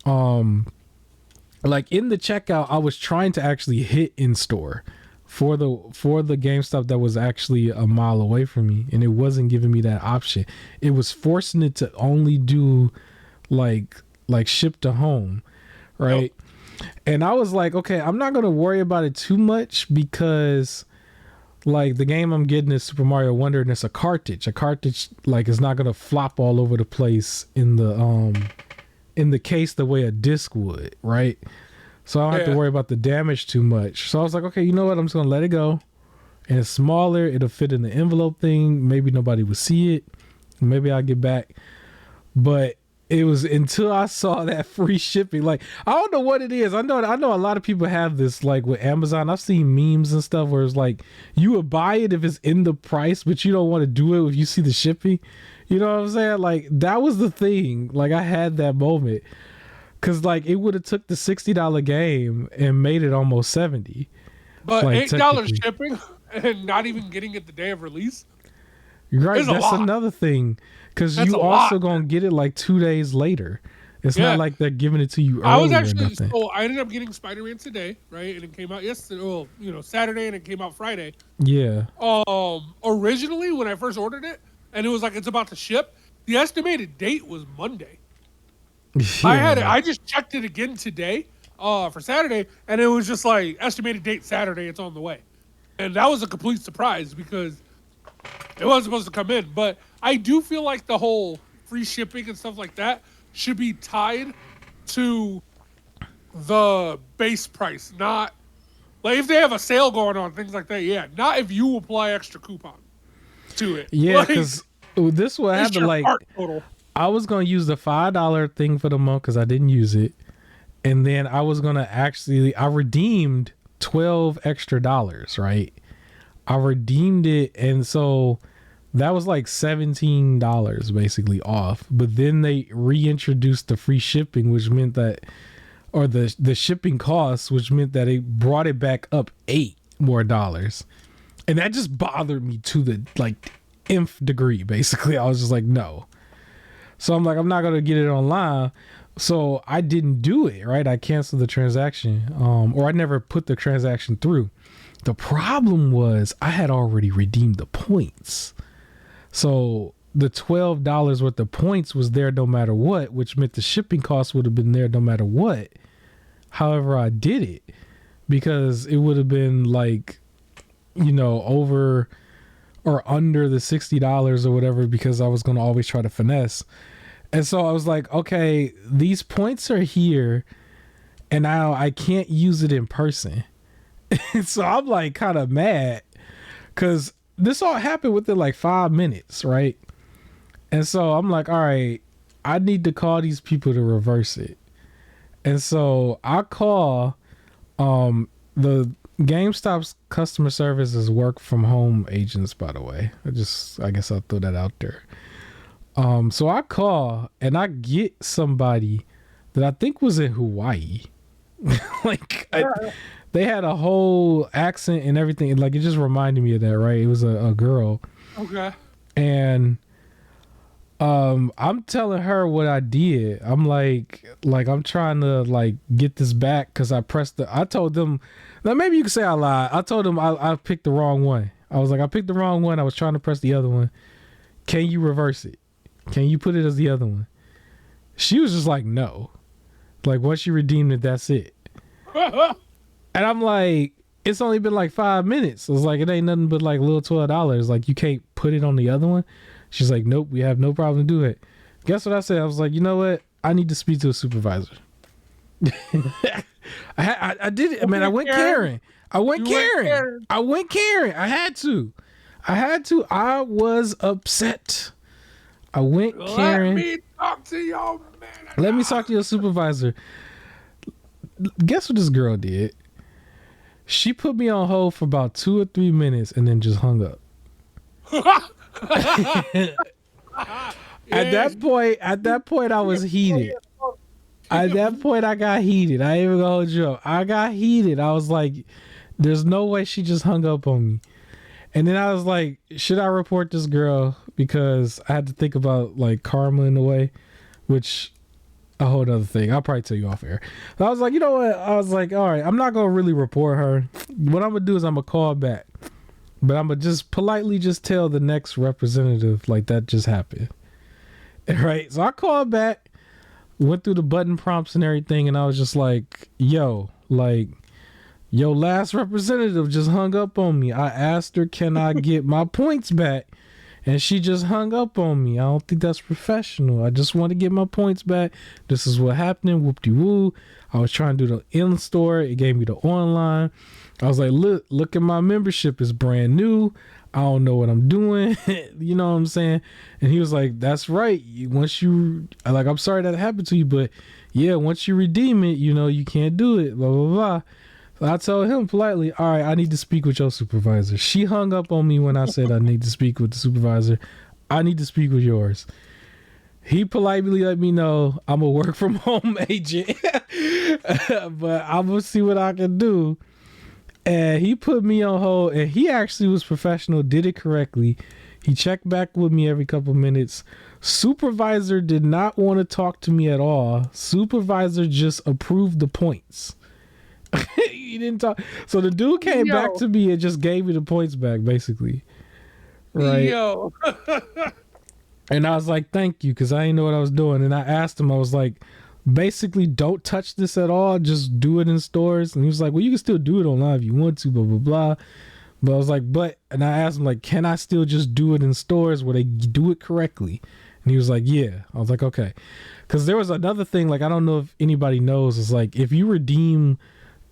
Like in the checkout, I was trying to actually hit in store for the GameStop that was actually a mile away from me, and it wasn't giving me that option. It was forcing it to only do like ship to home, right? Yep. And I was like, okay, I'm not gonna worry about it too much because like the game I'm getting is Super Mario Wonder, and it's a cartridge. A cartridge like is not gonna flop all over the place in the case the way a disc would, right? So I don't have to worry about the damage too much. So I was like, okay, you know what? I'm just gonna let it go. And it's smaller. It'll fit in the envelope thing. Maybe nobody will see it. Maybe I'll get back. But it was until I saw that free shipping. Like, I don't know what it is. I know a lot of people have this like with Amazon. I've seen memes and stuff where it's like you would buy it if it's in the price, but you don't want to do it if you see the shipping. You know what I'm saying? Like that was the thing. Like I had that moment. Cause like it would have took the $60 game and made it almost $70. But like, $8 shipping and not even getting it the day of release. Right, that's another thing. Cause you also gonna get it like 2 days later. It's not like they're giving it to you early. I was actually so I ended up getting Spider-Man today, right? And it came out yesterday. Well, Saturday, and it came out Friday. Yeah. Originally when I first ordered it, and it was like it's about to ship, the estimated date was Monday. Yeah. I just checked it again today for Saturday, and it was just like estimated date Saturday, it's on the way. And that was a complete surprise because it wasn't supposed to come in. But I do feel like the whole free shipping and stuff like that should be tied to the base price, not like if they have a sale going on, things like that. Yeah, not if you apply extra coupon to it. Yeah, because this will have to like. I was gonna use the $5 thing for the month because I didn't use it, and then I was gonna I redeemed $12 extra, right? I redeemed it, and so that was like $17 basically off. But then they reintroduced the free shipping, which meant that, or the shipping costs, which meant that it brought it back up $8 more, and that just bothered me to the like nth degree. Basically, I was just like, no. So I'm like, I'm not going to get it online. So I didn't do it, right? I canceled the transaction, or I never put the transaction through. The problem was I had already redeemed the points. So the $12 worth of points was there no matter what, which meant the shipping cost would have been there no matter what. However, I did it because it would have been like, over or under the $60 or whatever, because I was going to always try to finesse. And so I was like, okay, these points are here and now I can't use it in person. So I'm like kind of mad because this all happened within like 5 minutes, right? And so I'm like, all right, I need to call these people to reverse it. And so I call The GameStop's customer service is work from home agents, by the way. I guess I'll throw that out there. So I call and I get somebody that I think was in Hawaii. They had a whole accent and everything. Like, it just reminded me of that, right? It was a girl. Okay. And I'm telling her what I did. I'm like I'm trying to like get this back because I told them, now maybe you can say I lied. I told them I picked the wrong one. I was like, I picked the wrong one. I was trying to press the other one. Can you reverse it? Can you put it as the other one? She was just like, no. Like, once you redeemed it, that's it. And I'm like, it's only been like 5 minutes. I was like, it ain't nothing but like little $12. Like, you can't put it on the other one. She's like, nope, we have no problem to do it. Guess what I said? I was like, you know what? I need to speak to a supervisor. I did it. Man, I went Karen. I went Karen. I had to. I was upset. I went Karen. Let me talk to your man. Let me talk to your supervisor. Guess what this girl did? She put me on hold for about 2 or 3 minutes and then just hung up. At that point, I was heated. At that point, I got heated. I ain't even gonna hold you up. I got heated. I was like, there's no way she just hung up on me. And then I was like, should I report this girl? Because I had to think about like karma in a way, which a whole other thing. I'll probably tell you off air. So I was like, you know what? I was like, all right, I'm not going to really report her. What I'm going to do is I'm going to call back. But I'm going to just politely just tell the next representative like that just happened. Right? So I called back, went through the button prompts and everything, and I was just like, yo, last representative just hung up on me. I asked her, can I get my points back? And she just hung up on me. I don't think that's professional. I just want to get my points back. This is what happened. Whoop-de-woo. I was trying to do the in-store. It gave me the online. I was like, look at my membership. It's brand new. I don't know what I'm doing. You know what I'm saying? And he was like, that's right. Once you, like, I'm sorry that happened to you, but yeah, once you redeem it, you know, you can't do it. Blah, blah, blah. I told him politely, all right, I need to speak with your supervisor. She hung up on me when I said I need to speak with the supervisor. I need to speak with yours. He politely let me know I'm a work from home agent, but I'm going to see what I can do. And he put me on hold, and he actually was professional, did it correctly. He checked back with me every couple minutes. Supervisor did not want to talk to me at all. Supervisor just approved the points. He didn't talk. So the dude came back to me and just gave me the points back, basically. Right. Yo. And I was like, thank you, because I didn't know what I was doing. And I asked him, I was like, basically, don't touch this at all. Just do it in stores. And he was like, well, you can still do it online if you want to, blah, blah, blah. But I was like, and I asked him, like, can I still just do it in stores where they do it correctly? And he was like, yeah. I was like, okay. Because there was another thing, like, I don't know if anybody knows, is like, if you redeem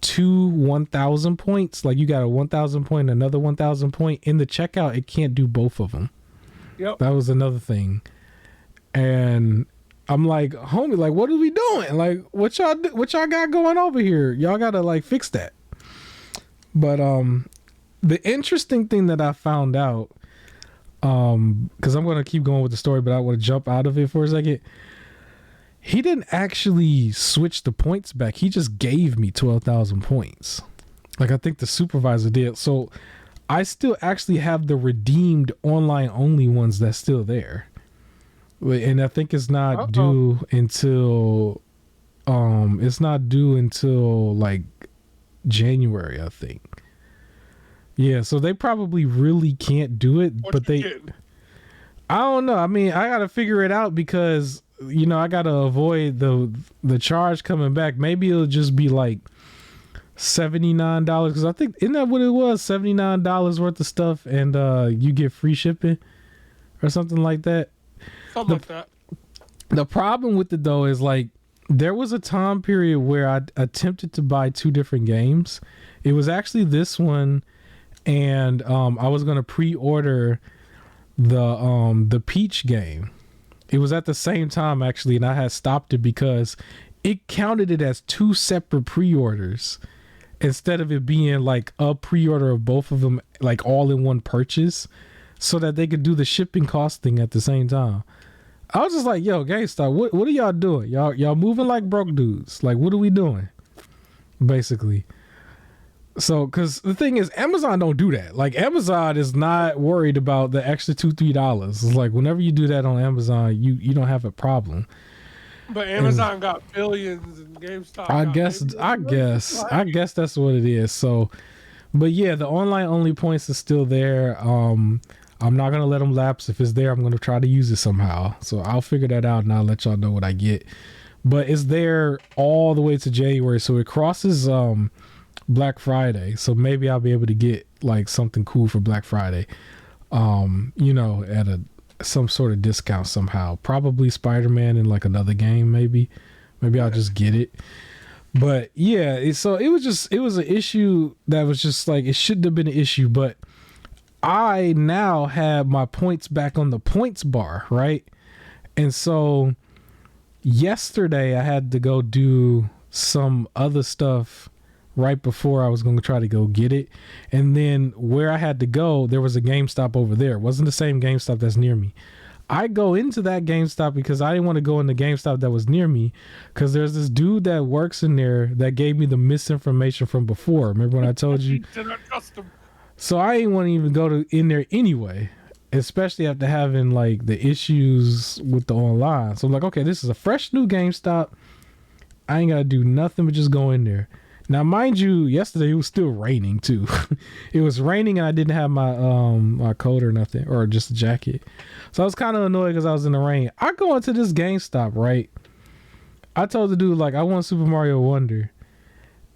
2 1,000 points, like you got a 1,000 point, another 1,000 point in the checkout, it can't do both of them. Yep. That was another thing. And I'm like, homie, like, what are we doing? Like, what y'all got going over here? Y'all gotta like fix that. But the interesting thing that I found out, because I'm gonna keep going with the story, but I want to jump out of it for a second. He didn't actually switch the points back. He just gave me 12,000 points. Like, I think the supervisor did. So I still actually have the redeemed online only ones that's still there. And I think it's not due until like January, I think. Yeah, so they probably really can't do it, I don't know. I mean, I got to figure it out because, you know, I got to avoid the charge coming back. Maybe it'll just be like $79 because I think, isn't that what it was? $79 worth of stuff and you get free shipping or something like that. Something like that. The problem with it though is like there was a time period where I attempted to buy 2 different games. It was actually this one, and I was gonna pre-order the Peach game. It was at the same time actually, and I had stopped it because it counted it as 2 separate pre-orders. instead of it being like a pre-order of both of them, like all in one purchase, so that they could do the shipping cost thing at the same time. I was just like, yo, GameStop, what are y'all doing? Y'all moving like broke dudes. Like, what are we doing? Basically. So, because the thing is, Amazon don't do that. Like, Amazon is not worried about the extra $2-3. It's like, whenever you do that on Amazon, you don't have a problem. But Amazon got billions and GameStop. I guess that's what it is. So, but yeah, the online only points is still there. I'm not gonna let them lapse. If it's there, I'm gonna try to use it somehow. So I'll figure that out and I'll let y'all know what I get. But it's there all the way to January, so it crosses Black Friday. So maybe I'll be able to get like something cool for Black Friday. At some sort of discount somehow. Probably Spiderman and like another game, maybe. Maybe I'll just get it. But yeah, it was an issue that was just like, it shouldn't have been an issue, but I now have my points back on the points bar, right? And so yesterday I had to go do some other stuff right before I was going to try to go get it. And then where I had to go, there was a GameStop over there. It wasn't the same GameStop that's near me. I go into that GameStop because I didn't want to go in the GameStop that was near me, because there's this dude that works in there that gave me the misinformation from before. Remember when I told you? So I didn't want to even go in there anyway, especially after having like the issues with the online. So I'm like, okay, this is a fresh new GameStop. I ain't got to do nothing but just go in there. Now, mind you, yesterday it was still raining too. It was raining and I didn't have my my coat or nothing, or just a jacket. So I was kind of annoyed because I was in the rain. I go into this GameStop, right? I told the dude, like, I want Super Mario Wonder.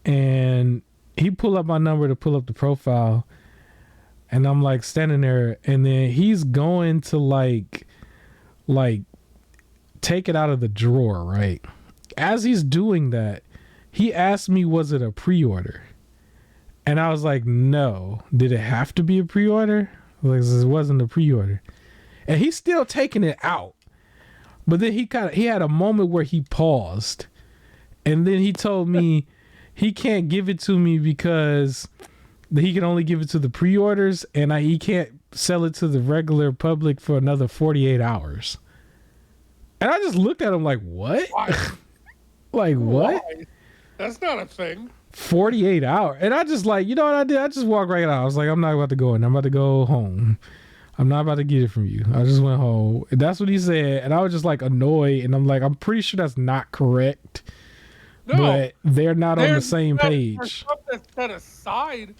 And he pulled up my number to pull up the profile. And I'm like standing there, and then he's going to like take it out of the drawer, right? As he's doing that, he asked me, was it a pre-order? And I was like, no. Did it have to be a pre-order? Like, it wasn't a pre-order. And he's still taking it out. But then he had a moment where he paused. And then he told me he can't give it to me because he can only give it to the pre-orders, and he can't sell it to the regular public for another 48 hours. And I just looked at him like, what? Like, what? Why? That's not a thing. 48 hours. And I just like, you know what I did? I just walked right out. I was like, I'm not about to go in. I'm about to go home. I'm not about to get it from you. I just went home. And that's what he said. And I was just like annoyed. And I'm like, I'm pretty sure that's not correct. No, but they're not on the same page. There's stuff that's set aside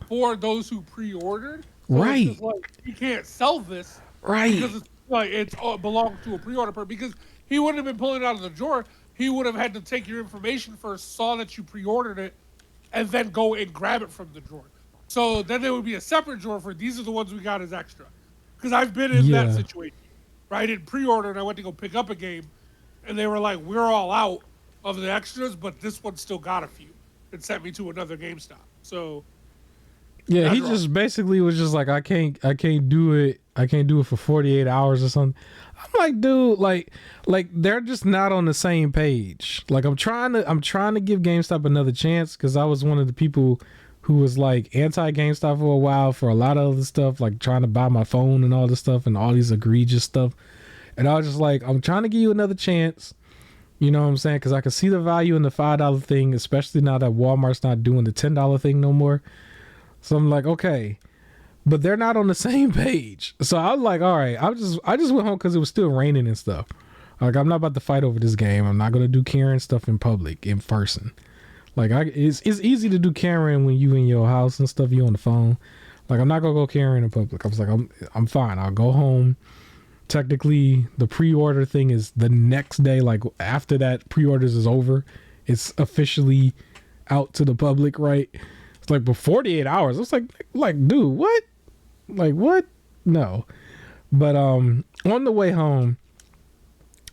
for those who pre-ordered. So right. It's just like, you can't sell this. Right. Because it's like it belongs to a pre-order person. Because he wouldn't have been pulling it out of the drawer. He would have had to take your information first, saw that you pre-ordered it, and then go and grab it from the drawer. So then there would be a separate drawer for these are the ones we got as extra. Because I've been in that situation. Right? I did pre-order and I went to go pick up a game, and they were like, we're all out of the extras, but this one still got a few. It sent me to another GameStop. So yeah, he just basically was just like, I can't do it. I can't do it for 48 hours or something. I'm like, dude, like they're just not on the same page. Like I'm trying to give GameStop another chance, because I was one of the people who was like anti GameStop for a while for a lot of other stuff, like trying to buy my phone and all this stuff and all these egregious stuff. And I was just like, I'm trying to give you another chance. You know what I'm saying? Because I can see the value in the $5 thing, especially now that Walmart's not doing the $10 thing no more. So I'm like, okay. But they're not on the same page. So I was like, all right, I just went home because it was still raining and stuff. Like, I'm not about to fight over this game. I'm not going to do Karen stuff in public, in person. Like, it's easy to do Karen when you in your house and stuff, you on the phone. Like, I'm not going to go Karen in public. I was like, I'm fine. I'll go home. Technically, the pre-order thing is the next day. Like, after that pre-orders is over, it's officially out to the public, right? It's like, but 48 hours. It's like, dude, what? Like, what? No. But on the way home,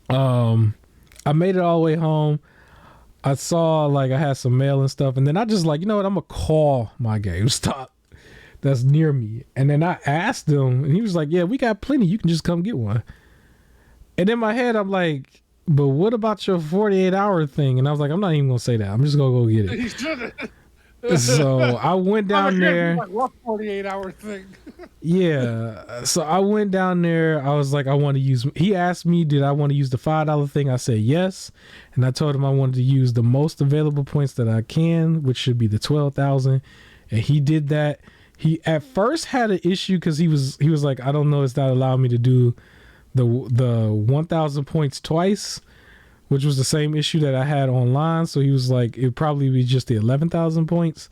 I made it all the way home. I saw like I had some mail and stuff, and then I just like, you know what, I'm gonna call my GameStop that's near me. And then I asked him, and he was like, yeah, we got plenty, you can just come get one. And in my head I'm like, but what about your 48-hour thing? And I was like, I'm not even gonna say that, I'm just gonna go get it. So I went down there. Like, what 48-hour thing? Yeah. So I went down there. I was like, I want to use. He asked me, did I want to use the $5 thing? I said yes, and I told him I wanted to use the most available points that I can, which should be the 12,000. And he did that. He at first had an issue because he was like, I don't know, it's not allowing me to do the 1,000 points twice, which was the same issue that I had online. So he was like, it'd probably be just the 11,000 points.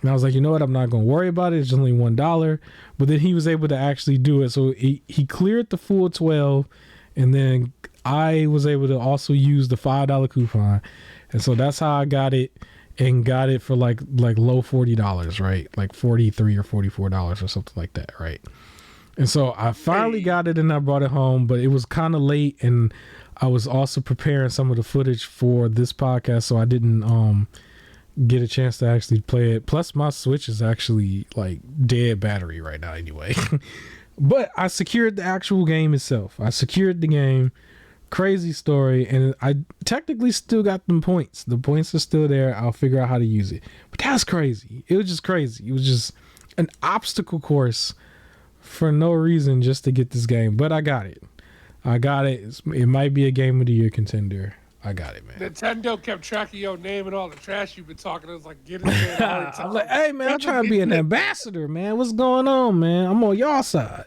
And I was like, you know what? I'm not going to worry about it. It's only $1. But then he was able to actually do it. So he cleared the full 12. And then I was able to also use the $5 coupon. And so that's how I got it, and got it for like low $40, right? Like $43 or $44 or something like that, right? And so I finally got it and I brought it home, but it was kind of late, and I was also preparing some of the footage for this podcast, so I didn't get a chance to actually play it. Plus my Switch is actually like dead battery right now anyway. But I secured the actual game itself. I secured the game. Crazy story, and I technically still got them points. The points are still there. I'll figure out how to use it. But that's crazy. It was just crazy. It was just an obstacle course for no reason just to get this game. But I got it. It might be a Game of the Year contender. I got it, man. Nintendo kept track of your name and all the trash you've been talking. I was like, get it there. I'm like, hey, man, I'm trying to be an ambassador, man. What's going on, man? I'm on y'all side.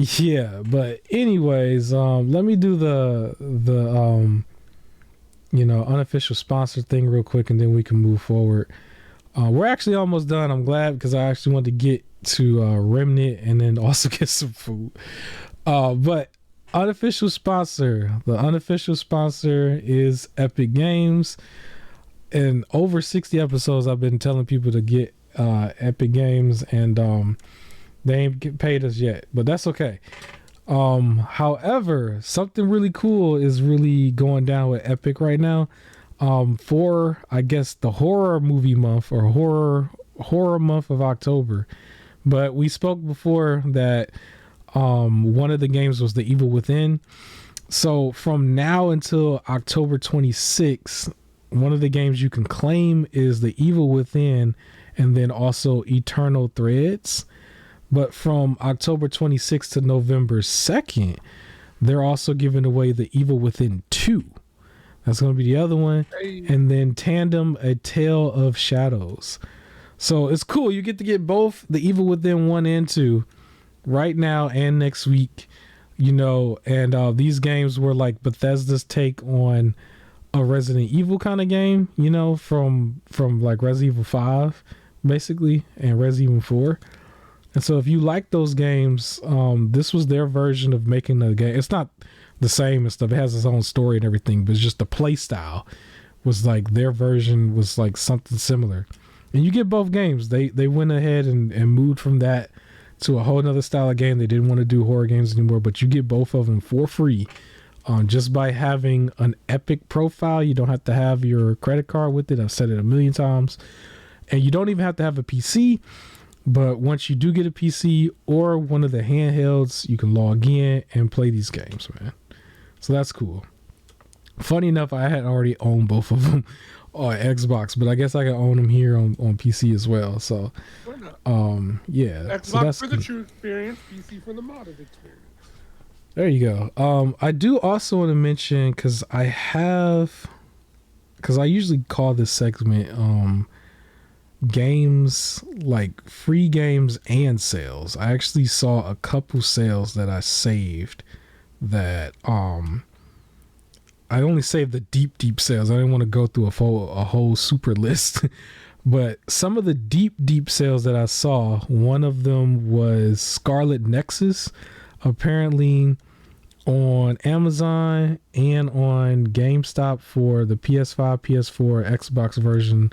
Yeah, but anyways, let me do the unofficial sponsor thing real quick, and then we can move forward. We're actually almost done. I'm glad, because I actually want to get to Remnant and then also get some food. But the unofficial sponsor is Epic Games. In over 60 episodes, I've been telling people to get Epic Games, and they ain't paid us yet, but that's okay. However, something really cool is really going down with Epic right now. For, I guess, the horror movie month, or horror month of October. But we spoke before that one of the games was The Evil Within. So from now until October 26th, one of the games you can claim is The Evil Within, and then also Eternal Threads. But from October 26th to November 2nd, they're also giving away The Evil Within 2. That's going to be the other one. And then Tandem, A Tale of Shadows. So it's cool. You get to get both The Evil Within 1 and 2 right now and next week. And these games were like Bethesda's take on a Resident Evil kind of game, from like Resident Evil 5, basically, and Resident Evil 4. And so if you like those games, this was their version of making the game. It's not the same and stuff. It has its own story and everything, but it's just the play style was like their version was like something similar. And you get both games. They went ahead and moved from that to a whole nother style of game. They didn't want to do horror games anymore, but you get both of them for free. Just by having an Epic profile. You don't have to have your credit card with it. I've said it a million times. And you don't even have to have a PC. But once you do get a PC or one of the handhelds, you can log in and play these games, man. So that's cool. Funny enough, I had already owned both of them on Xbox, but I guess I can own them here on PC as well. So, yeah. Xbox so for the true experience, PC for the modded experience. There you go. I do also want to mention, because I usually call this segment games, like free games and sales. I actually saw a couple sales that I saved that I only saved the deep sales. I didn't want to go through a whole super list. But some of the deep sales that I saw, one of them was Scarlet Nexus. Apparently on Amazon and on GameStop for the PS5, PS4, Xbox version,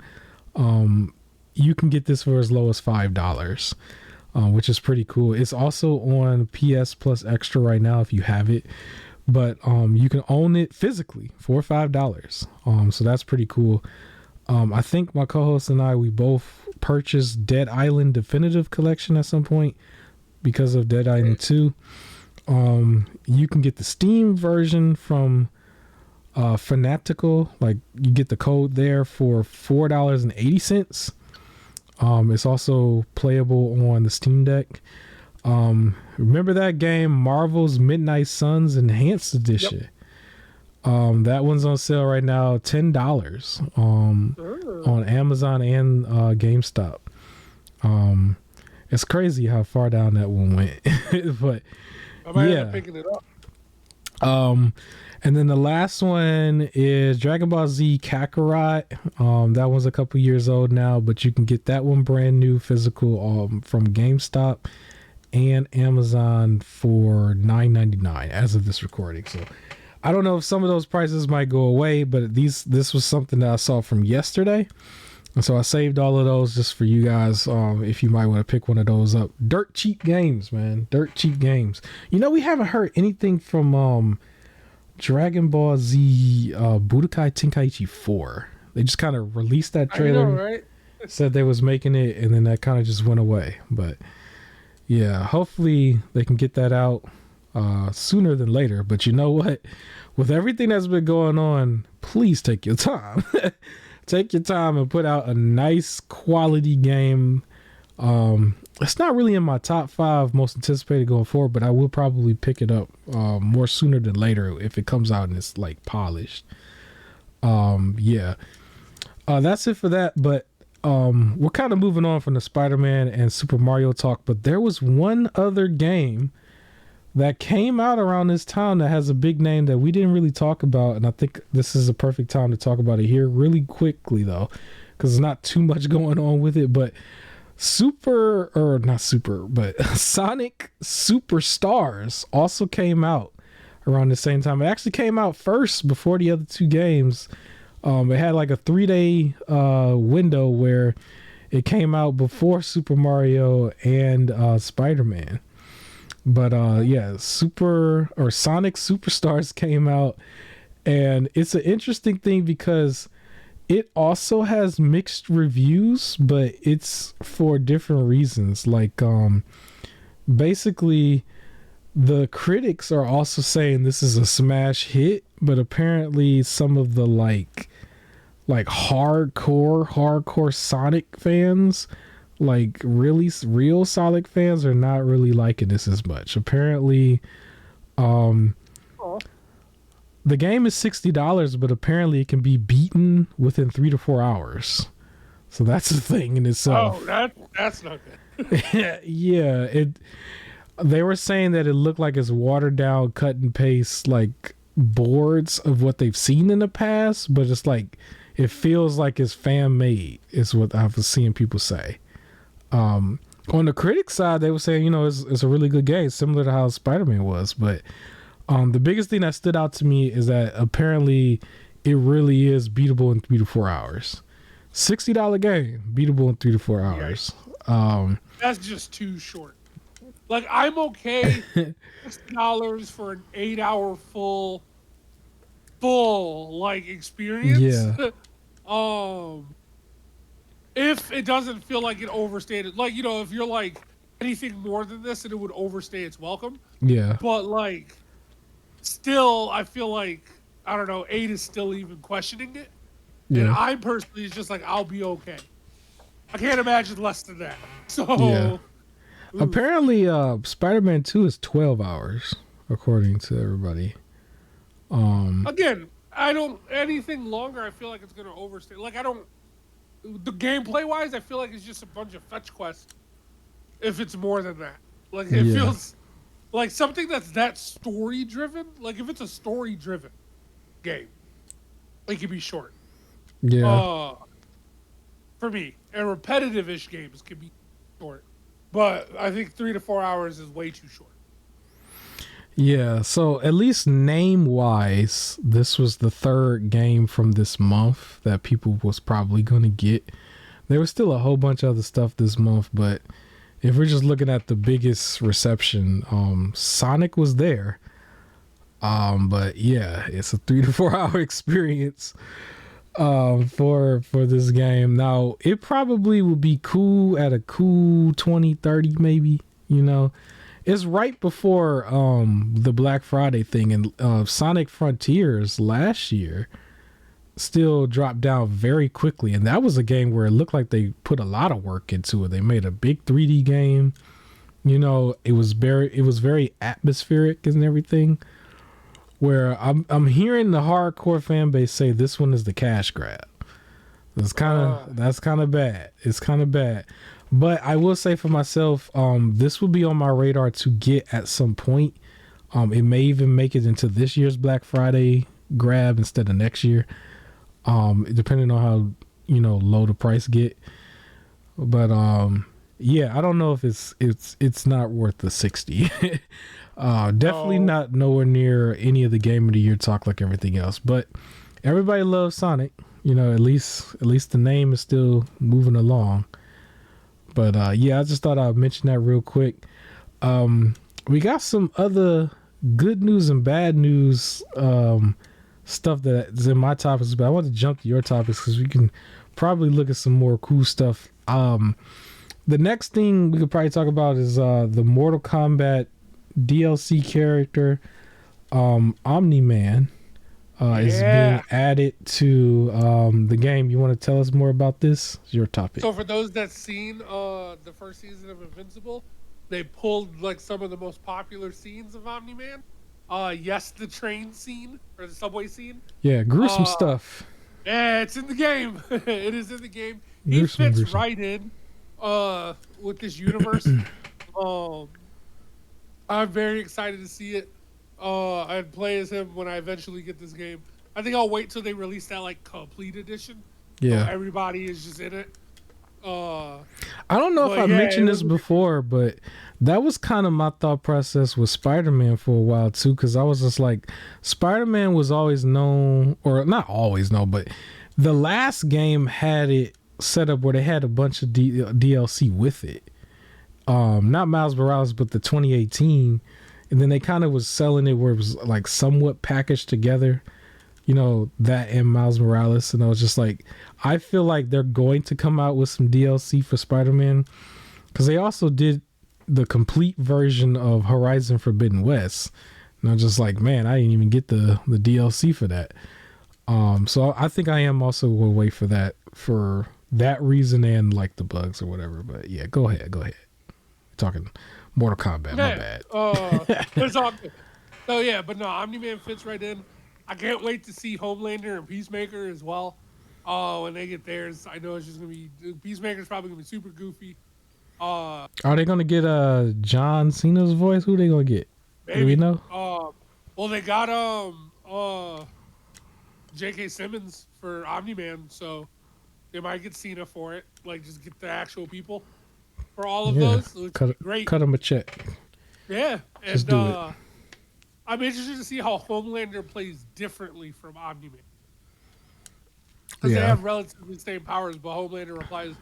you can get this for as low as $5, which is pretty cool. It's also on PS Plus Extra right now if you have it, but you can own it physically for $5. So that's pretty cool. I think my co-host and we both purchased Dead Island Definitive Collection at some point because of Dead Island 2. You can get the Steam version from Fanatical, like you get the code there for $4.80. It's also playable on the Steam Deck. Remember that game, Marvel's Midnight Suns Enhanced Edition? Yep. That one's on sale right now, $10 on Amazon and GameStop. It's crazy how far down that one went. But I might end up picking it up. And then the last one is Dragon Ball Z Kakarot. That one's a couple years old now, but you can get that one brand new physical from GameStop and Amazon for $9.99 as of this recording. So I don't know if some of those prices might go away, but this was something that I saw from yesterday. And so I saved all of those just for you guys, if you might want to pick one of those up. Dirt cheap games, man. Dirt cheap games. You know, we haven't heard anything from Dragon Ball Z Budokai Tenkaichi 4. They just kind of released that trailer. I know, right? Said they was making it, and then that kind of just went away. But yeah, hopefully they can get that out sooner than later. But you know what? With everything that's been going on, please take your time. Take your time and put out a nice quality game. It's not really in my top 5 most anticipated going forward, but I will probably pick it up more sooner than later if it comes out and it's like polished. That's it for that. But we're kind of moving on from the Spider-Man and Super Mario talk, but there was one other game that came out around this time that has a big name that we didn't really talk about, and I think this is a perfect time to talk about it here really quickly though, because there's not too much going on with it. But Sonic Superstars also came out around the same time. It actually came out first before the other two games. It had like a 3-day window where it came out before Super Mario and Spider-Man. But Sonic Superstars came out, and it's an interesting thing because it also has mixed reviews, but it's for different reasons. Like basically the critics are also saying this is a smash hit, but apparently some of the like hardcore Sonic fans, like really real Sonic fans, are not really liking this as much. Apparently the game is $60, but apparently it can be beaten within 3 to 4 hours. So that's a thing in itself. Oh, that's not good. Yeah, they were saying that it looked like it's watered down, cut and paste like boards of what they've seen in the past, but it's like it feels like it's fan made is what I was seeing people say. On the critic side, they were saying, it's a really good game, similar to how Spider-Man was. But the biggest thing that stood out to me is that apparently it really is beatable in 3 to 4 hours. $60 game, beatable in 3 to 4 hours. That's just too short. Like, I'm okay $60 for an 8-hour full like experience. Yeah. If it doesn't feel like it overstayed it, like, if you're like anything more than this, then it would overstay its welcome. Yeah. But like, still, I feel like, I don't know, 8 is still even questioning it. Yeah. And I personally is just like, I'll be okay. I can't imagine less than that. So yeah. Apparently, Spider-Man 2 is 12 hours, according to everybody. Again, anything longer, I feel like it's gonna overstay. Like, the gameplay wise, I feel like it's just a bunch of fetch quests. If it's more than that, like it feels like something that's that story driven. Like if it's a story driven game, it can be short. Yeah. For me, and repetitive-ish games can be short, but I think 3 to 4 hours is way too short. Yeah, so at least name-wise, this was the third game from this month that people was probably going to get. There was still a whole bunch of other stuff this month, but if we're just looking at the biggest reception, Sonic was there. But yeah, it's a 3 to 4 hour experience for this game. Now, it probably would be cool at a cool 20, 30 maybe, It's right before the Black Friday thing, and Sonic Frontiers last year still dropped down very quickly, and that was a game where it looked like they put a lot of work into it. They made a big 3D game. You know, it was very atmospheric and everything. Where I'm hearing the hardcore fan base say this one is the cash grab. That's kind of bad. It's kind of bad. But I will say for myself, this will be on my radar to get at some point. It may even make it into this year's Black Friday grab instead of next year. Depending on how, low the price get. But yeah, I don't know if it's not worth the 60. Definitely not nowhere near any of the Game of the Year talk like everything else. But everybody loves Sonic. At least the name is still moving along. But yeah, I just thought I'd mention that real quick. We got some other good news and bad news stuff that's in my topics, but I want to jump to your topics because we can probably look at some more cool stuff. The next thing we could probably talk about is the Mortal Kombat DLC character, Omni Man, is being added to the game. You want to tell us more about this? It's your topic. So for those that seen the first season of Invincible, they pulled like some of the most popular scenes of Omni Man. Yes, the train scene or the subway scene. Yeah, gruesome stuff. Yeah, it's in the game. It is in the game. Gruesome, he fits right in with this universe. I'm very excited to see it. I'd play as him when I eventually get this game. I think I'll wait till they release that like complete edition. Yeah, so everybody is just in it. I don't know if I mentioned this before, but that was kind of my thought process with Spider-Man for a while too, because I was just like, Spider-Man was always known, or not always known, but the last game had it set up where they had a bunch of DLC with it. Not Miles Morales, but the 2018, and then they kind of was selling it where it was like somewhat packaged together. That and Miles Morales. And I was just like, I feel like they're going to come out with some DLC for Spider-Man, because they also did the complete version of Horizon Forbidden West. And I was just like, man, I didn't even get the DLC for that. So I think I am also going to wait for that reason and like the bugs or whatever. But yeah, go ahead. Talking Mortal Kombat, my bad. It's all good. So yeah, but no, Omni-Man fits right in. I can't wait to see Homelander and Peacemaker as well. When they get theirs, I know it's just gonna be Peacemaker's probably gonna be super goofy. Are they gonna get John Cena's voice? Who they gonna get? Maybe. Do we know? Well, they got J.K. Simmons for Omni-Man, so they might get Cena for it. Like, just get the actual people for all of those. Great. Cut him a check. Yeah, and just do it. I'm interested to see how Homelander plays differently from Omni-Man. Because they have relatively the same powers, but Homelander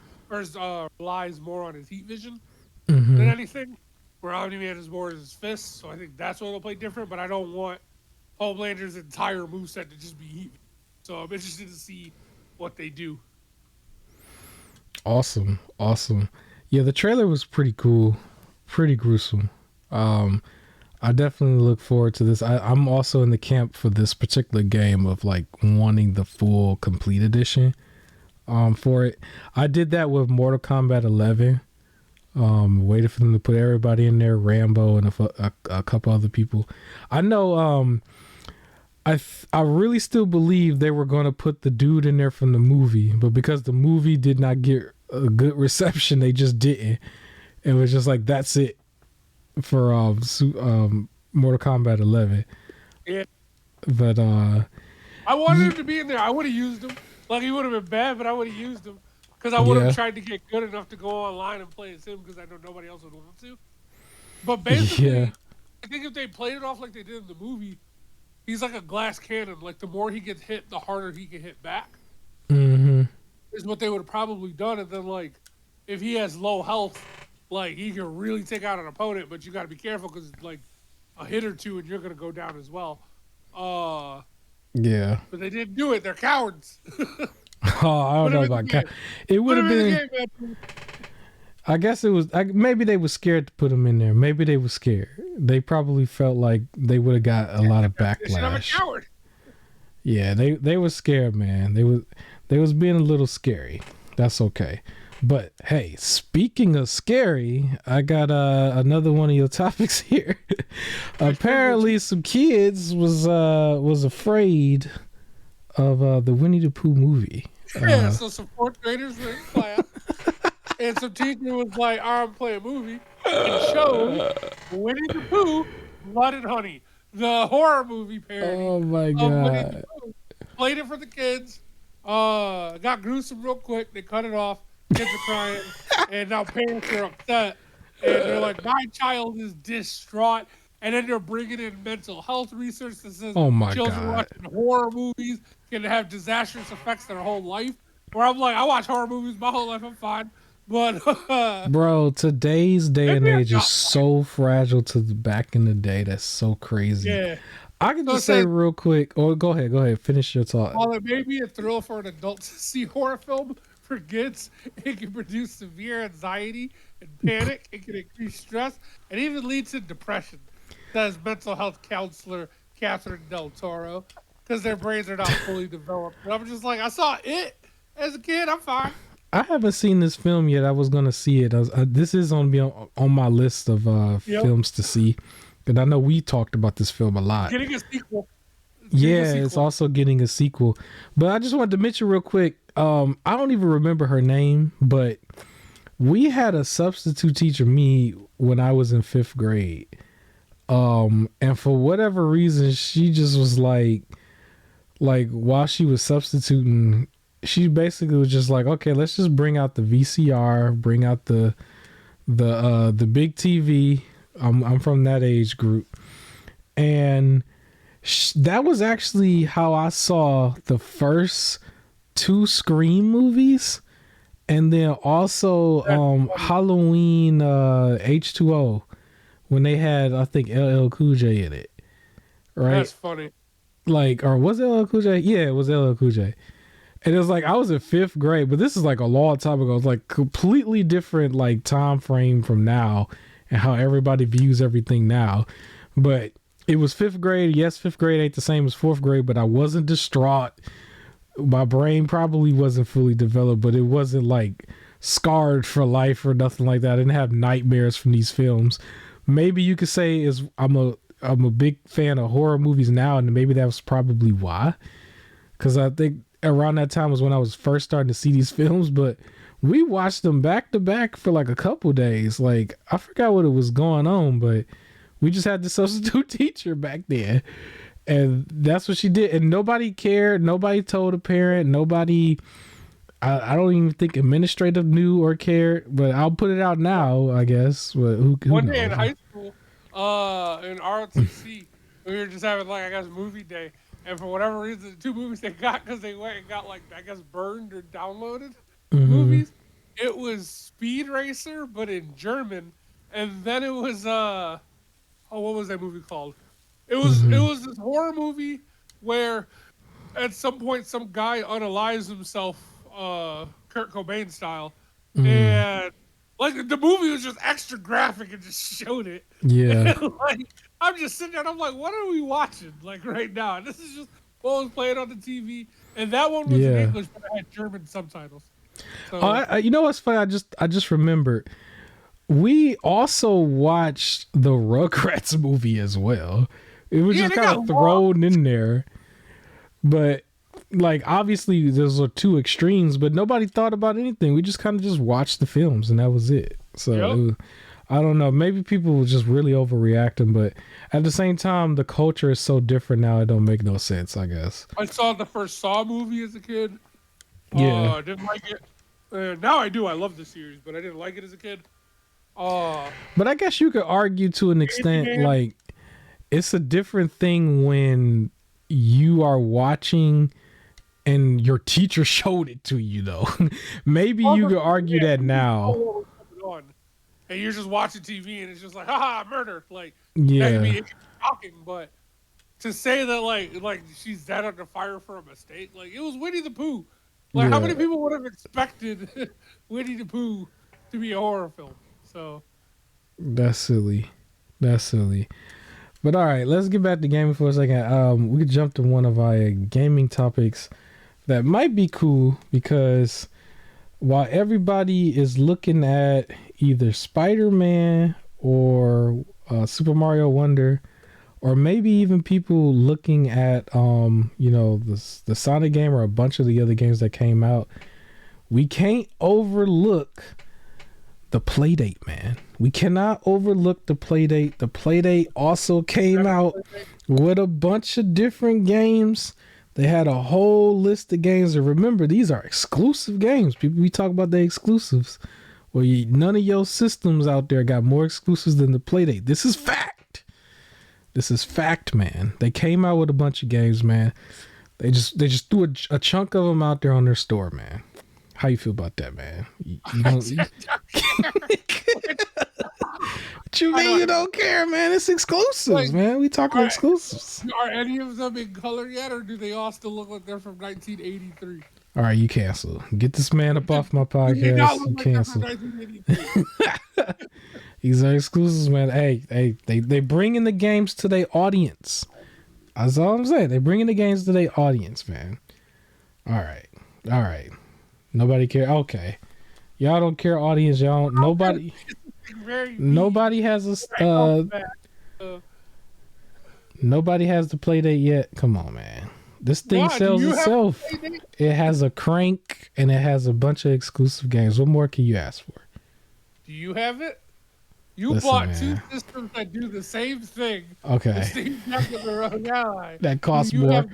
relies more on his heat vision than anything, where Omni-Man is more his fists, so I think that's what it'll play different, but I don't want Homelander's entire moveset to just be heat. So I'm interested to see what they do. Awesome. Yeah, the trailer was pretty cool, pretty gruesome. I definitely look forward to this. I'm also in the camp for this particular game of like wanting the full complete edition for it. I did that with Mortal Kombat 11. Waited for them to put everybody in there, Rambo and a couple other people. I know I really still believe they were going to put the dude in there from the movie, but because the movie did not get a good reception, they just didn't. It was just like, that's it for Mortal Kombat 11. Yeah. But I wanted him to be in there. I would have used him. Like, he would have been bad, but I would have used him. Because I would have tried to get good enough to go online and play as him, because I know nobody else would want to. But basically, I think if they played it off like they did in the movie, he's like a glass cannon. Like, the more he gets hit, the harder he can hit back. Is what they would have probably done. And then, like, if he has low health, like, he can really take out an opponent, but you got to be careful because, like, a hit or two and you're going to go down as well. Yeah. But they didn't do it. They're cowards. Oh, I don't know about that. It would have been. I guess it was maybe they were scared to put him in there. Maybe they were scared. They probably felt like they would have got a lot of I'm a backlash. coward. Yeah, they were scared, man. They was being a little scary. That's okay. But hey, speaking of scary, I got another one of your topics here. Apparently, some kids was afraid of the Winnie the Pooh movie. Yeah, so some fourth graders were in class, and some teacher was like, I'm playing a movie, and showed Winnie the Pooh, Blood and Honey, the horror movie parody Oh my of Winnie the god. Pooh. Played it for the kids, got gruesome real quick, they cut it off, kids are crying, and now parents are upset, and they're like, my child is distraught, and then they're bringing in mental health research that says Oh my children god. watching horror movies can have disastrous effects their whole life. Where I'm like, I watch horror movies my whole life, I'm fine. But Bro, today's day and maybe I'm age is not. so fragile to the back in the day. That's so crazy. Yeah. I can So it just say says, real quick. Oh, go ahead. Finish your thought. while it may be a thrill for an adult to see horror film, for kids, it can produce severe anxiety and panic. It can increase stress and even lead to depression, says mental health counselor Catherine Del Toro, because their brains are not fully developed. But I'm just like, I saw it as a kid. I'm fine. I haven't seen this film yet. I was gonna see it. This is gonna be on my list of films to see, because I know we talked about this film a lot. Getting a sequel. It's also getting a sequel. But I just wanted to mention real quick. I don't even remember her name, but we had a substitute teacher, me, when I was in 5th grade. And for whatever reason, she just was like while she was substituting, she basically was just like, okay, let's just bring out the VCR, bring out the big TV. I'm from that age group, and that was actually how I saw the first 2 Scream movies, and then also Halloween H2O, when they had, I think, LL Cool J in it. Right? That's funny. Like, or was it LL Cool J? Yeah, it was LL Cool J. And it was like, I was in 5th grade, but this is like a long time ago. It's like completely different like time frame from now and how everybody views everything now. But it was 5th grade. Yes, 5th grade ain't the same as 4th grade, but I wasn't distraught. My brain probably wasn't fully developed, but it wasn't like scarred for life or nothing like that. I didn't have nightmares from these films. Maybe you could say is I'm a big fan of horror movies now, and maybe that was probably why. Because I think around that time was when I was first starting to see these films, but we watched them back to back for like a couple days. Like, I forgot what it was going on, but we just had the substitute teacher back then, and that's what she did. And nobody cared. Nobody told a parent. Nobody. I don't even think administrative knew or cared. But I'll put it out now, I guess. But who One knows? day in high school, in ROTC, we were just having like, I guess, movie day. And for whatever reason, the 2 movies they got, because they went and got like, I guess, burned or downloaded movies. It was Speed Racer, but in German. And then it was what was that movie called? It was this horror movie where at some point some guy unalives himself, Kurt Cobain style, and like the movie was just extra graphic and just showed it. Yeah. And, like, I'm just sitting there and I'm like, what are we watching like right now? And this is just what was playing on the TV, and that one was in English, but it had German subtitles. So, you know what's funny? I just remembered. We also watched the Rugrats movie as well. It was just kind of thrown in there. But like, obviously those are 2 extremes, but nobody thought about anything. We just kind of just watched the films and that was it. So I don't know. Maybe people were just really overreacting, but at the same time, the culture is so different now. It don't make no sense, I guess. I saw the first Saw movie as a kid. Yeah. I didn't like it. Now I do. I love the series, but I didn't like it as a kid. But I guess you could argue to an extent, like, it's a different thing when you are watching and your teacher showed it to you, though. Maybe you could argue that now. And you're just watching TV and it's just like, haha, murder. Like, Yeah. that could be shocking, but to say that like she's dead under fire for a mistake, like, it was Winnie the Pooh. Like, how many people would have expected Winnie the Pooh to be a horror film. So That's silly. That's silly. But all right, let's get back to gaming for a second. We could jump to one of our gaming topics that might be cool because while everybody is looking at either Spider-Man or Super Mario Wonder, or maybe even people looking at the Sonic game or a bunch of the other games that came out, we can't overlook the Playdate, man. We cannot overlook the Playdate. The Playdate also came out with a bunch of different games. They had a whole list of games. And remember, these are exclusive games. People, we talk about the exclusives. Well, none of your systems out there got more exclusives than the Playdate. This is fact. This is fact, man. They came out with a bunch of games, man. They just threw a chunk of them out there on their store, man. How you feel about that, man? What you mean you don't care, man? It's exclusives, man. We talking exclusives. Are any of them in color yet, or do they all still look like they're from 1983? All right, you cancel. Get this man up off my podcast. You cancel. These are exclusives, man. Hey, they bringing the games to their audience. That's all I'm saying. They bringing the games to their audience, man. All right. Nobody care. Okay, y'all don't care, audience. Y'all don't, nobody has a nobody has the Playdate yet. Come on, man. This thing sells itself. It has a crank and it has a bunch of exclusive games. What more can you ask for? Do you have it? Listen, bought two systems that do the same thing. Okay. That costs you more.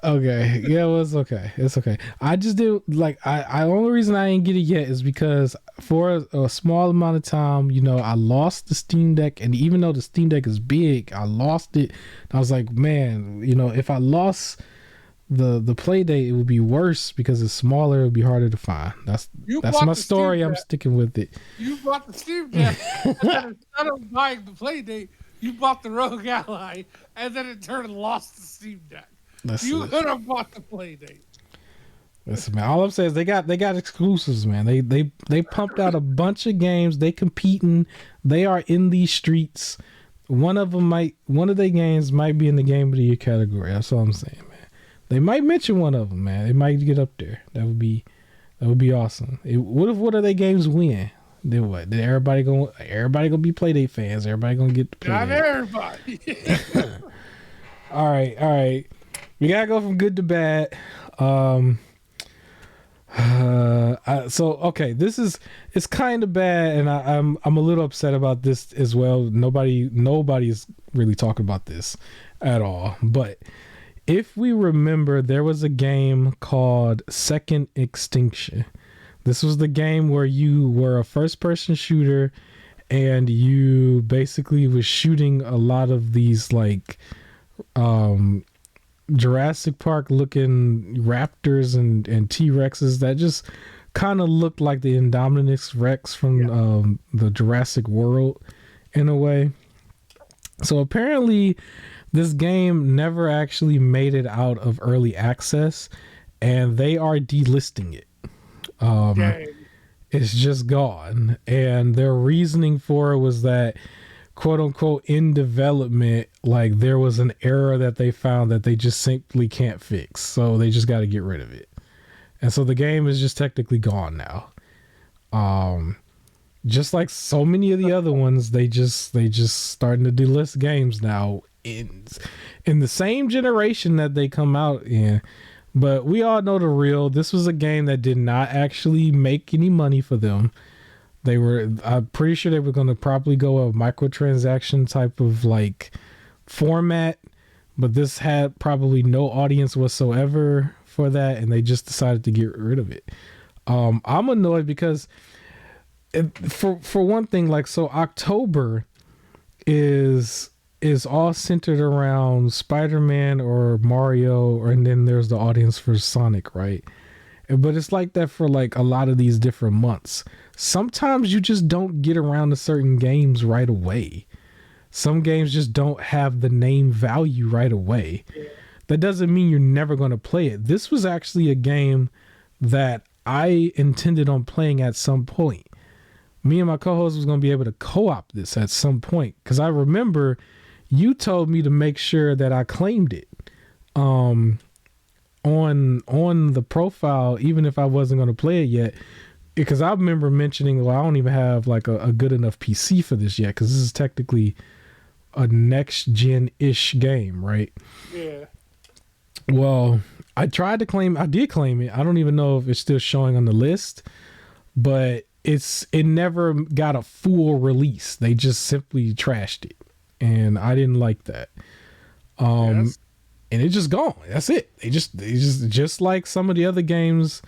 Okay. Yeah, well, it's okay. It's okay. I just did I only reason I didn't get it yet is because for a small amount of time, I lost the Steam Deck, and even though the Steam Deck is big, I lost it. I was like, man, if I lost the Playdate, it would be worse because it's smaller. It would be harder to find. That's my story. I'm sticking with it. You bought the Steam Deck, and then instead of buying the Playdate, you bought the Rogue Ally, and then in turn lost the Steam Deck. You could have bought the Playdate. Listen, man. All I'm saying is they got exclusives, man. They pumped out a bunch of games. They competing. They are in these streets. One of their games might be in the Game of the Year category. That's all I'm saying, man. They might mention one of them, man. They might get up there. That would be awesome. What if one of their games win? Then what? Then everybody gonna be Playdate fans. Everybody gonna get the Playdate. Not everybody. All right. We gotta go from good to bad. It's kind of bad, and I'm a little upset about this as well. Nobody's really talking about this at all, but. If we remember, there was a game called Second Extinction. This was the game where you were a first-person shooter and you basically was shooting a lot of these Jurassic Park looking raptors and T-Rexes that just kind of looked like the Indominus Rex from the Jurassic World in a way. So apparently this game never actually made it out of early access, and they are delisting it. It's just gone. And their reasoning for it was that, quote unquote, in development, there was an error that they found that they just simply can't fix. So they just got to get rid of it. And so the game is just technically gone now. Just like so many of the other ones, they just starting to delist games now in the same generation that they come out in. But we all know the real. This was a game that did not actually make any money for them. I'm pretty sure they were going to probably go a microtransaction type of format, but this had probably no audience whatsoever for that, and they just decided to get rid of it. I'm annoyed because for one thing, October is all centered around Spider-Man or Mario, and then there's the audience for Sonic, right? But it's like that for a lot of these different months. Sometimes you just don't get around to certain games right away. Some games just don't have the name value right away. That doesn't mean you're never going to play it. This was actually a game that I intended on playing at some point. me and my co-host was going to be able to co-op this at some point, because I remember you told me to make sure that I claimed it on the profile, even if I wasn't going to play it yet, because I remember mentioning, well, I don't even have like a good enough PC for this yet, because this is technically a next gen ish game, right? Yeah. Well, I did claim it. I don't even know if it's still showing on the list, but it never got a full release. They just simply trashed it, and I didn't like that. Yes. And it's just gone. That's it. They just like some of the other games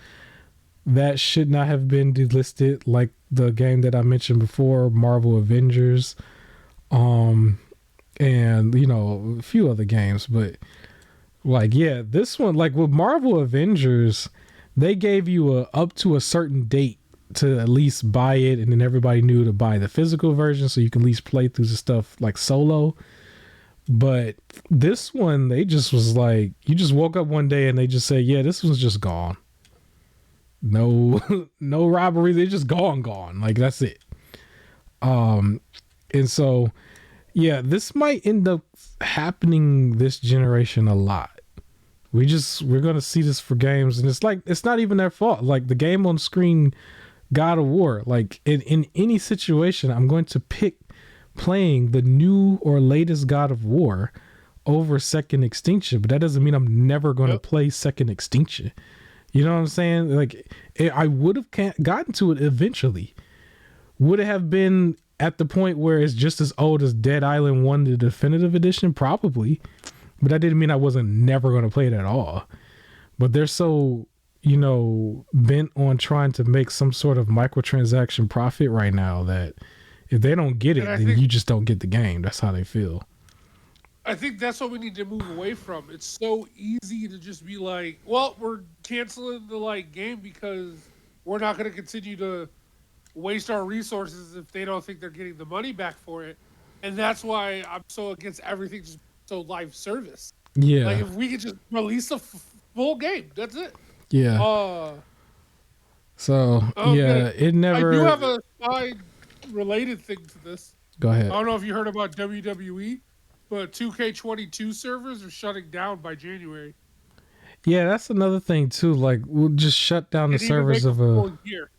that should not have been delisted, like the game that I mentioned before, Marvel Avengers, and a few other games. But like, yeah, this one, like with Marvel Avengers, they gave you up to a certain date to at least buy it, and then everybody knew to buy the physical version so you can at least play through the stuff like solo. But this one, they just was like, you just woke up one day and they just say, yeah, this one's just gone. No, no robbery. They're just gone. Like, that's it. And so, yeah, this might end up happening this generation a lot. We're going to see this for games, and it's like, it's not even their fault. Like the game on screen, God of War, like in any situation, I'm going to pick playing the new or latest God of War over Second Extinction, but that doesn't mean I'm never going to play Second Extinction. You know what I'm saying? Like, I would have gotten to it eventually. Would it have been at the point where it's just as old as Dead Island 1, the definitive edition? Probably. But that didn't mean I wasn't never going to play it at all. But they're so, bent on trying to make some sort of microtransaction profit right now that if they don't get it, then you just don't get the game. That's how they feel. I think that's what we need to move away from. It's so easy to just be like, well, we're canceling the game because we're not going to continue to waste our resources if they don't think they're getting the money back for it. And that's why I'm so against everything just so live service. Yeah. Like, if we could just release a full game, that's it. Yeah. It never... I do have a side related thing to this. Go ahead. I don't know if you heard about WWE, but 2K22 servers are shutting down by January. Yeah, that's another thing too. Like, we'll just shut down the servers of a full year.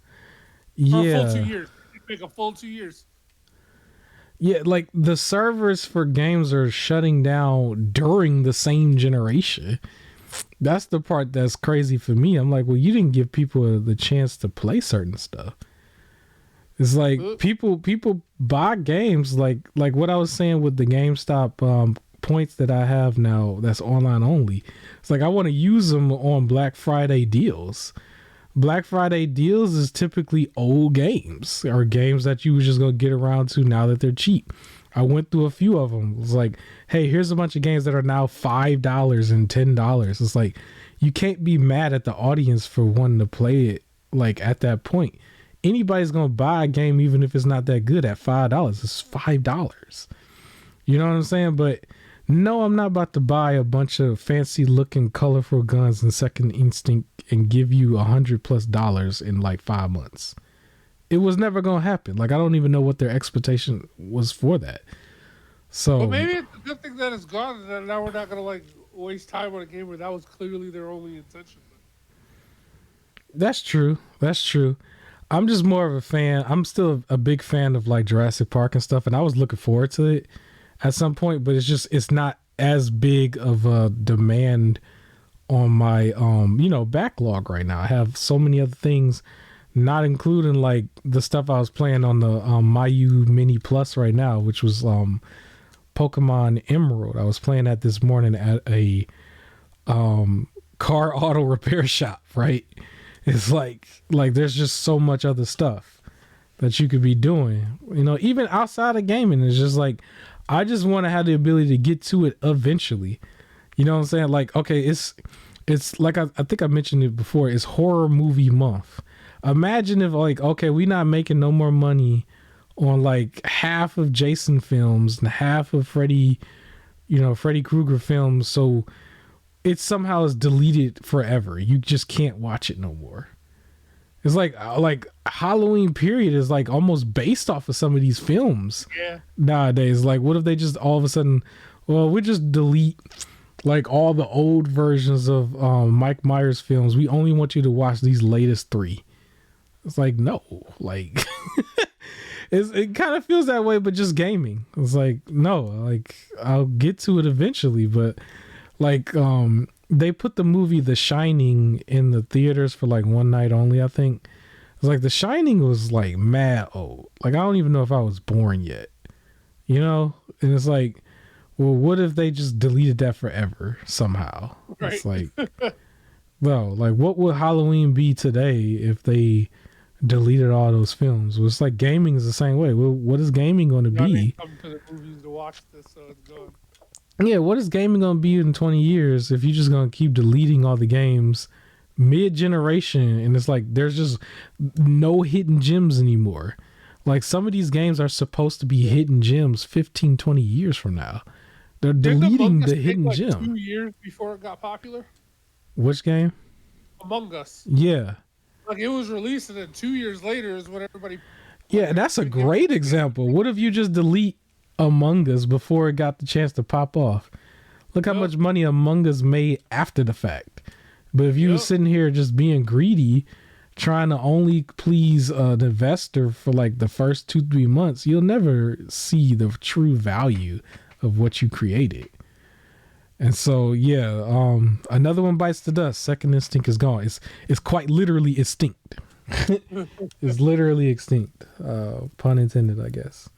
Yeah. Or a full 2 years. Make a full 2 years. Yeah, like the servers for games are shutting down during the same generation. That's the part that's crazy for me. I'm like, well, you didn't give people the chance to play certain stuff. It's like people buy games like what I was saying with the GameStop points that I have now that's online only. It's like I want to use them on Black Friday deals. Black Friday deals is typically old games or games that you was just going to get around to now that they're cheap. I went through a few of them. It was like, hey, here's a bunch of games that are now $5 and $10. It's like, you can't be mad at the audience for wanting to play it like at that point. Anybody's going to buy a game even if it's not that good at $5. It's $5. You know what I'm saying? But no, I'm not about to buy a bunch of fancy looking colorful guns in Second Instinct and give you $100+ in like 5 months. It was never going to happen. Like, I don't even know what their expectation was for that. So well, maybe it's a good thing that it's gone, and now we're not going to waste time on a game where that was clearly their only intention. That's true. I'm just more of a fan. I'm still a big fan of like Jurassic Park and stuff, and I was looking forward to it at some point, but it's not as big of a demand on my backlog right now. I have so many other things, not including like the stuff I was playing on the Mayu Mini Plus right now, which was Pokemon Emerald. I was playing that this morning at a car auto repair shop, right? It's like there's just so much other stuff that you could be doing, even outside of gaming. It's just like, I just want to have the ability to get to it eventually. You know what I'm saying? Like, okay, it's like, I think I mentioned it before, it's horror movie month. Imagine if we're not making no more money on like half of Jason films and half of Freddy Krueger films, so it somehow is deleted forever. You just can't watch it no more. It's like Halloween period is like almost based off of some of these films nowadays. Like, what if they just all of a sudden, well, we just delete like all the old versions of Mike Myers films. We only want you to watch these latest 3. It's like, no, like it kind of feels that way, but just gaming. It's like, no, like I'll get to it eventually, but like they put the movie The Shining in the theaters for like one night only, I think. It's like The Shining was like mad old. Like I don't even know if I was born yet. You know? And it's like, well, what if they just deleted that forever somehow? Right. It's like, well, like what would Halloween be today if they deleted all those films? Well, it's like gaming is the same way. Well, what is gaming going to be? Come to the movies to watch this, so it's gone. Yeah, what is gaming going to be in 20 years if you're just going to keep deleting all the games mid-generation? And it's like there's just no hidden gems anymore. Like some of these games are supposed to be hidden gems 15, 20 years from now. They're deleting the hidden gem. 2 years before it got popular. Which game? Among Us. Yeah. Like it was released and then 2 years later is when everybody... Yeah, that's a great example. What if you just delete Among Us before it got the chance to pop off? Look how much money Among Us made after the fact. But if you were sitting here just being greedy, trying to only please an investor for like the first 2-3 months, you'll never see the true value of what you created. And so, yeah, another one bites the dust. Second Instinct is gone. It's quite literally extinct. It's literally extinct. Pun intended, I guess.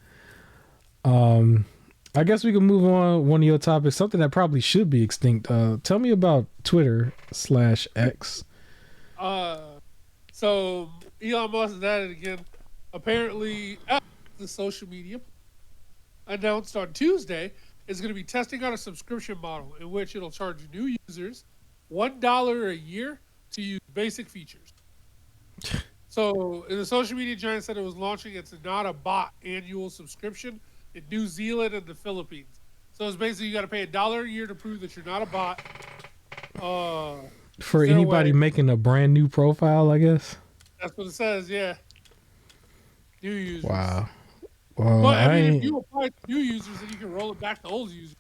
I guess we can move on. One of your topics, something that probably should be extinct. Tell me about Twitter/X. So Elon Musk is at it again. Apparently, the social media announced on Tuesday is going to be testing out a subscription model in which it'll charge new users $1 a year to use basic features. So the social media giant said it was launching its Not a Bot annual subscription in New Zealand and the Philippines. So it's basically you got to pay $1 a year to prove that you're not a bot. For anybody making a brand new profile, I guess. That's what it says, yeah. New users. Wow. Well, but I mean, if you apply to new users, then you can roll it back to old users.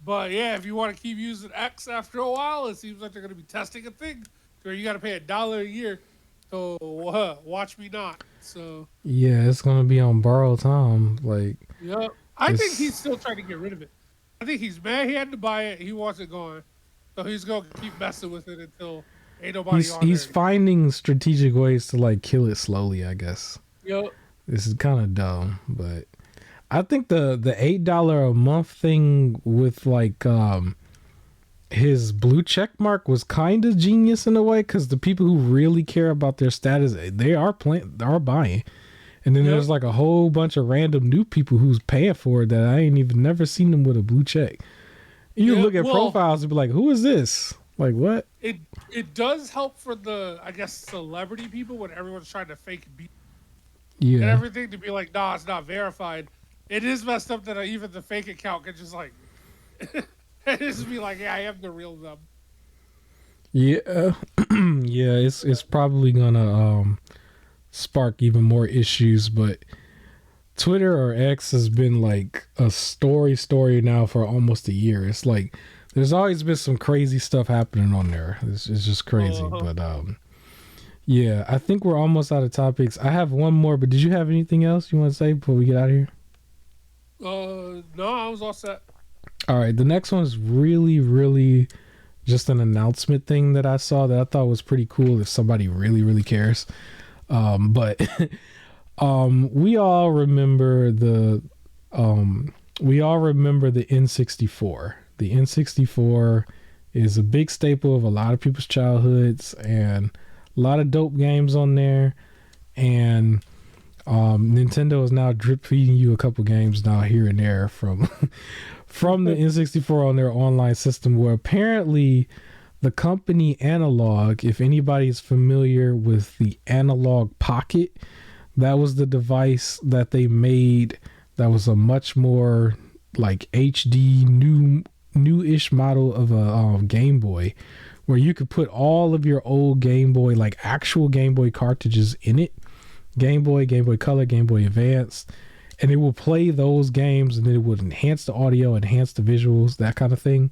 But yeah, if you want to keep using X after a while, it seems like they're going to be testing a thing where you got to pay $1 a year. So watch me not. So yeah, it's going to be on borrowed time. Like, yeah, I think he's still trying to get rid of it. I think he's mad he had to buy it. He wants it gone, so he's going to keep messing with it until ain't nobody on He's finding strategic ways to like kill it slowly, I guess. Yep. This is kind of dumb, but I think the $8 a month thing with like his blue check mark was kind of genius in a way, because the people who really care about their status, they are buying, and then there's like a whole bunch of random new people who's paying for it that I ain't even never seen them with a blue check. You look at profiles and be like, who is this? Like, what? It does help for the, I guess, celebrity people when everyone's trying to fake beat. Yeah. And everything to be like, nah, it's not verified. It is messed up that even the fake account can just like, just be like, yeah, I am the real them. Yeah. Yeah, it's probably gonna spark even more issues, but Twitter or X has been like a story now for almost a year. It's like there's always been some crazy stuff happening on there. It's just crazy. But yeah, I think we're almost out of topics. I have one more, but did you have anything else you want to say before we get out of here? No, I was all set. All right, the next one is really just an announcement thing that I saw that I thought was pretty cool if somebody really cares. But we all remember the N64. The N64 is a big staple of a lot of people's childhoods, and a lot of dope games on there. And Nintendo is now drip feeding you a couple games now here and there from the N64 on their online system, where apparently the company Analogue, if anybody's familiar with the Analogue Pocket, that was the device that they made that was a much more like HD newish model of a Game Boy, where you could put all of your old Game Boy, like actual Game Boy cartridges in it. Game Boy Color, Game Boy Advance, and it will play those games, and then it would enhance the audio, enhance the visuals, that kind of thing.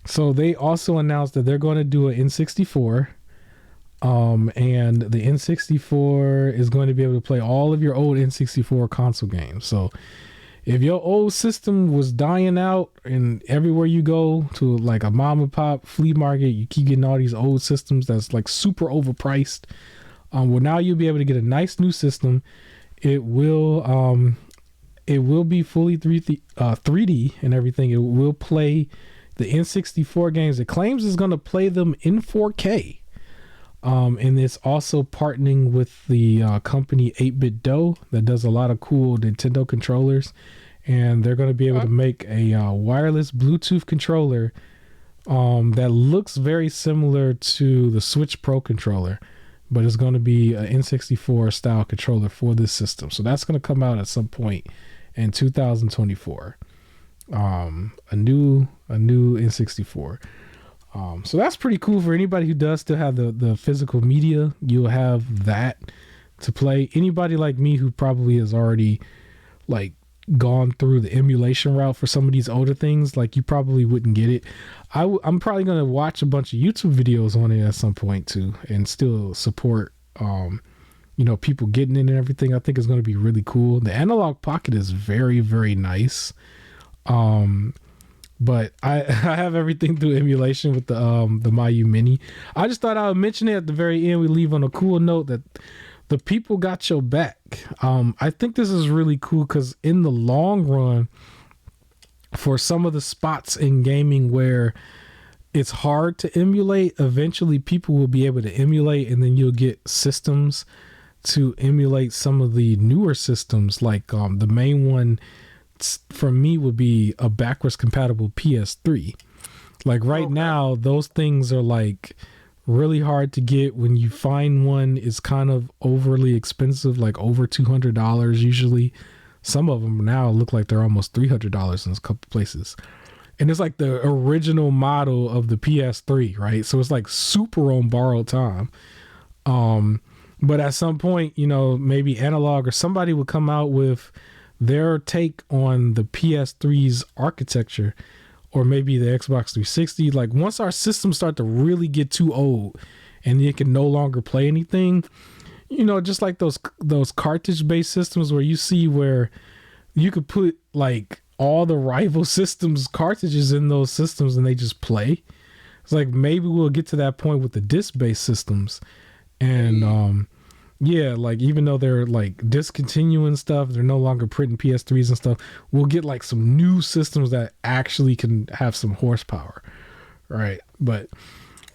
So they also announced that they're going to do an N64, and the N64 is going to be able to play all of your old N64 console games. So if your old system was dying out, and everywhere you go to like a mom and pop flea market, you keep getting all these old systems that's like super overpriced. Well, now you'll be able to get a nice new system. It will be fully 3D and everything. It will play the N64 games. It claims it's going to play them in 4K. And it's also partnering with the company 8-Bit Do that does a lot of cool Nintendo controllers. And they're going to be able to make a wireless Bluetooth controller that looks very similar to the Switch Pro controller, but it's going to be an N64 style controller for this system. So that's going to come out at some point in 2024. A new N64. So that's pretty cool for anybody who does still have the physical media. You'll have that to play. Anybody like me who probably has already like gone through the emulation route for some of these older things, like you probably wouldn't get it. I'm probably going to watch a bunch of YouTube videos on it at some point too, and still support, people getting it and everything. I think it's going to be really cool. The Analog Pocket is very, very nice. But I have everything through emulation with the Mayu Mini. I just thought I would mention it at the very end. We leave on a cool note that the people got your back. I think this is really cool because in the long run, for some of the spots in gaming where it's hard to emulate, eventually people will be able to emulate, and then you'll get systems to emulate some of the newer systems. Like the main one for me would be a backwards compatible PS3. Like right now, those things are like really hard to get. When you find one, it's kind of overly expensive, like over $200 usually. Some of them now look like they're almost $300 in a couple places. And it's like the original model of the PS3, right? So it's like super on borrowed time. But at some point, maybe Analog or somebody would come out with their take on the PS3's architecture, or maybe the Xbox 360. Like once our systems start to really get too old and you can no longer play anything, just like those cartridge based systems where you see where you could put like all the rival systems cartridges in those systems and they just play. It's like maybe we'll get to that point with the disc based systems. And like even though they're like discontinuing stuff, they're no longer printing PS3s and stuff, we'll get like some new systems that actually can have some horsepower, right? But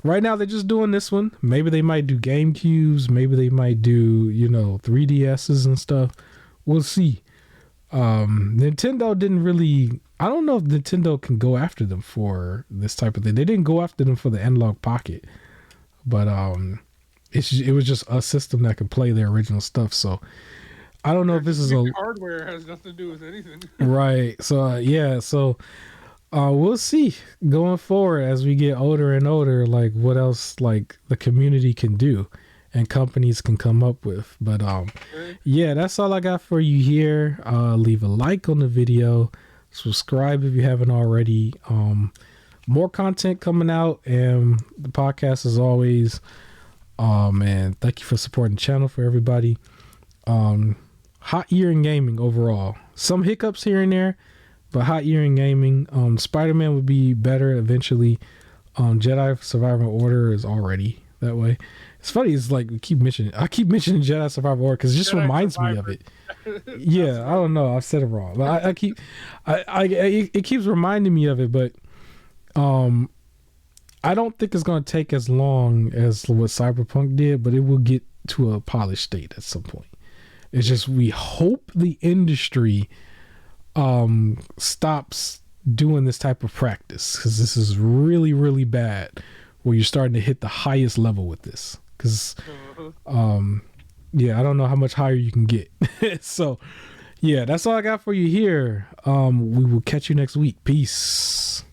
right now they're just doing this one. Maybe they might do GameCubes, maybe they might do 3DSs and stuff. We'll see. Nintendo didn't really, I don't know if Nintendo can go after them for this type of thing. They didn't go after them for the Analog Pocket, but it was just a system that could play their original stuff. So I don't know if this is hardware has nothing to do with anything. Right. So we'll see going forward as we get older and older, like what else like the community can do and companies can come up with. But that's all I got for you here. Leave a like on the video, subscribe if you haven't already. More content coming out, and the podcast as always. Man, thank you for supporting the channel for everybody. Hot year in gaming overall. Some hiccups here and there, but hot year in gaming. Spider-Man would be better eventually. Jedi Survivor Order is already that way. It's funny, it's like I keep mentioning Jedi Survivor Order because it just reminds me of it. Yeah, I don't know, I've said it wrong, but it keeps reminding me of it. But I don't think it's going to take as long as what Cyberpunk did, but it will get to a polished state at some point. It's just we hope the industry stops doing this type of practice, because this is really, really bad where you're starting to hit the highest level with this. Because, I don't know how much higher you can get. So, that's all I got for you here. We will catch you next week. Peace.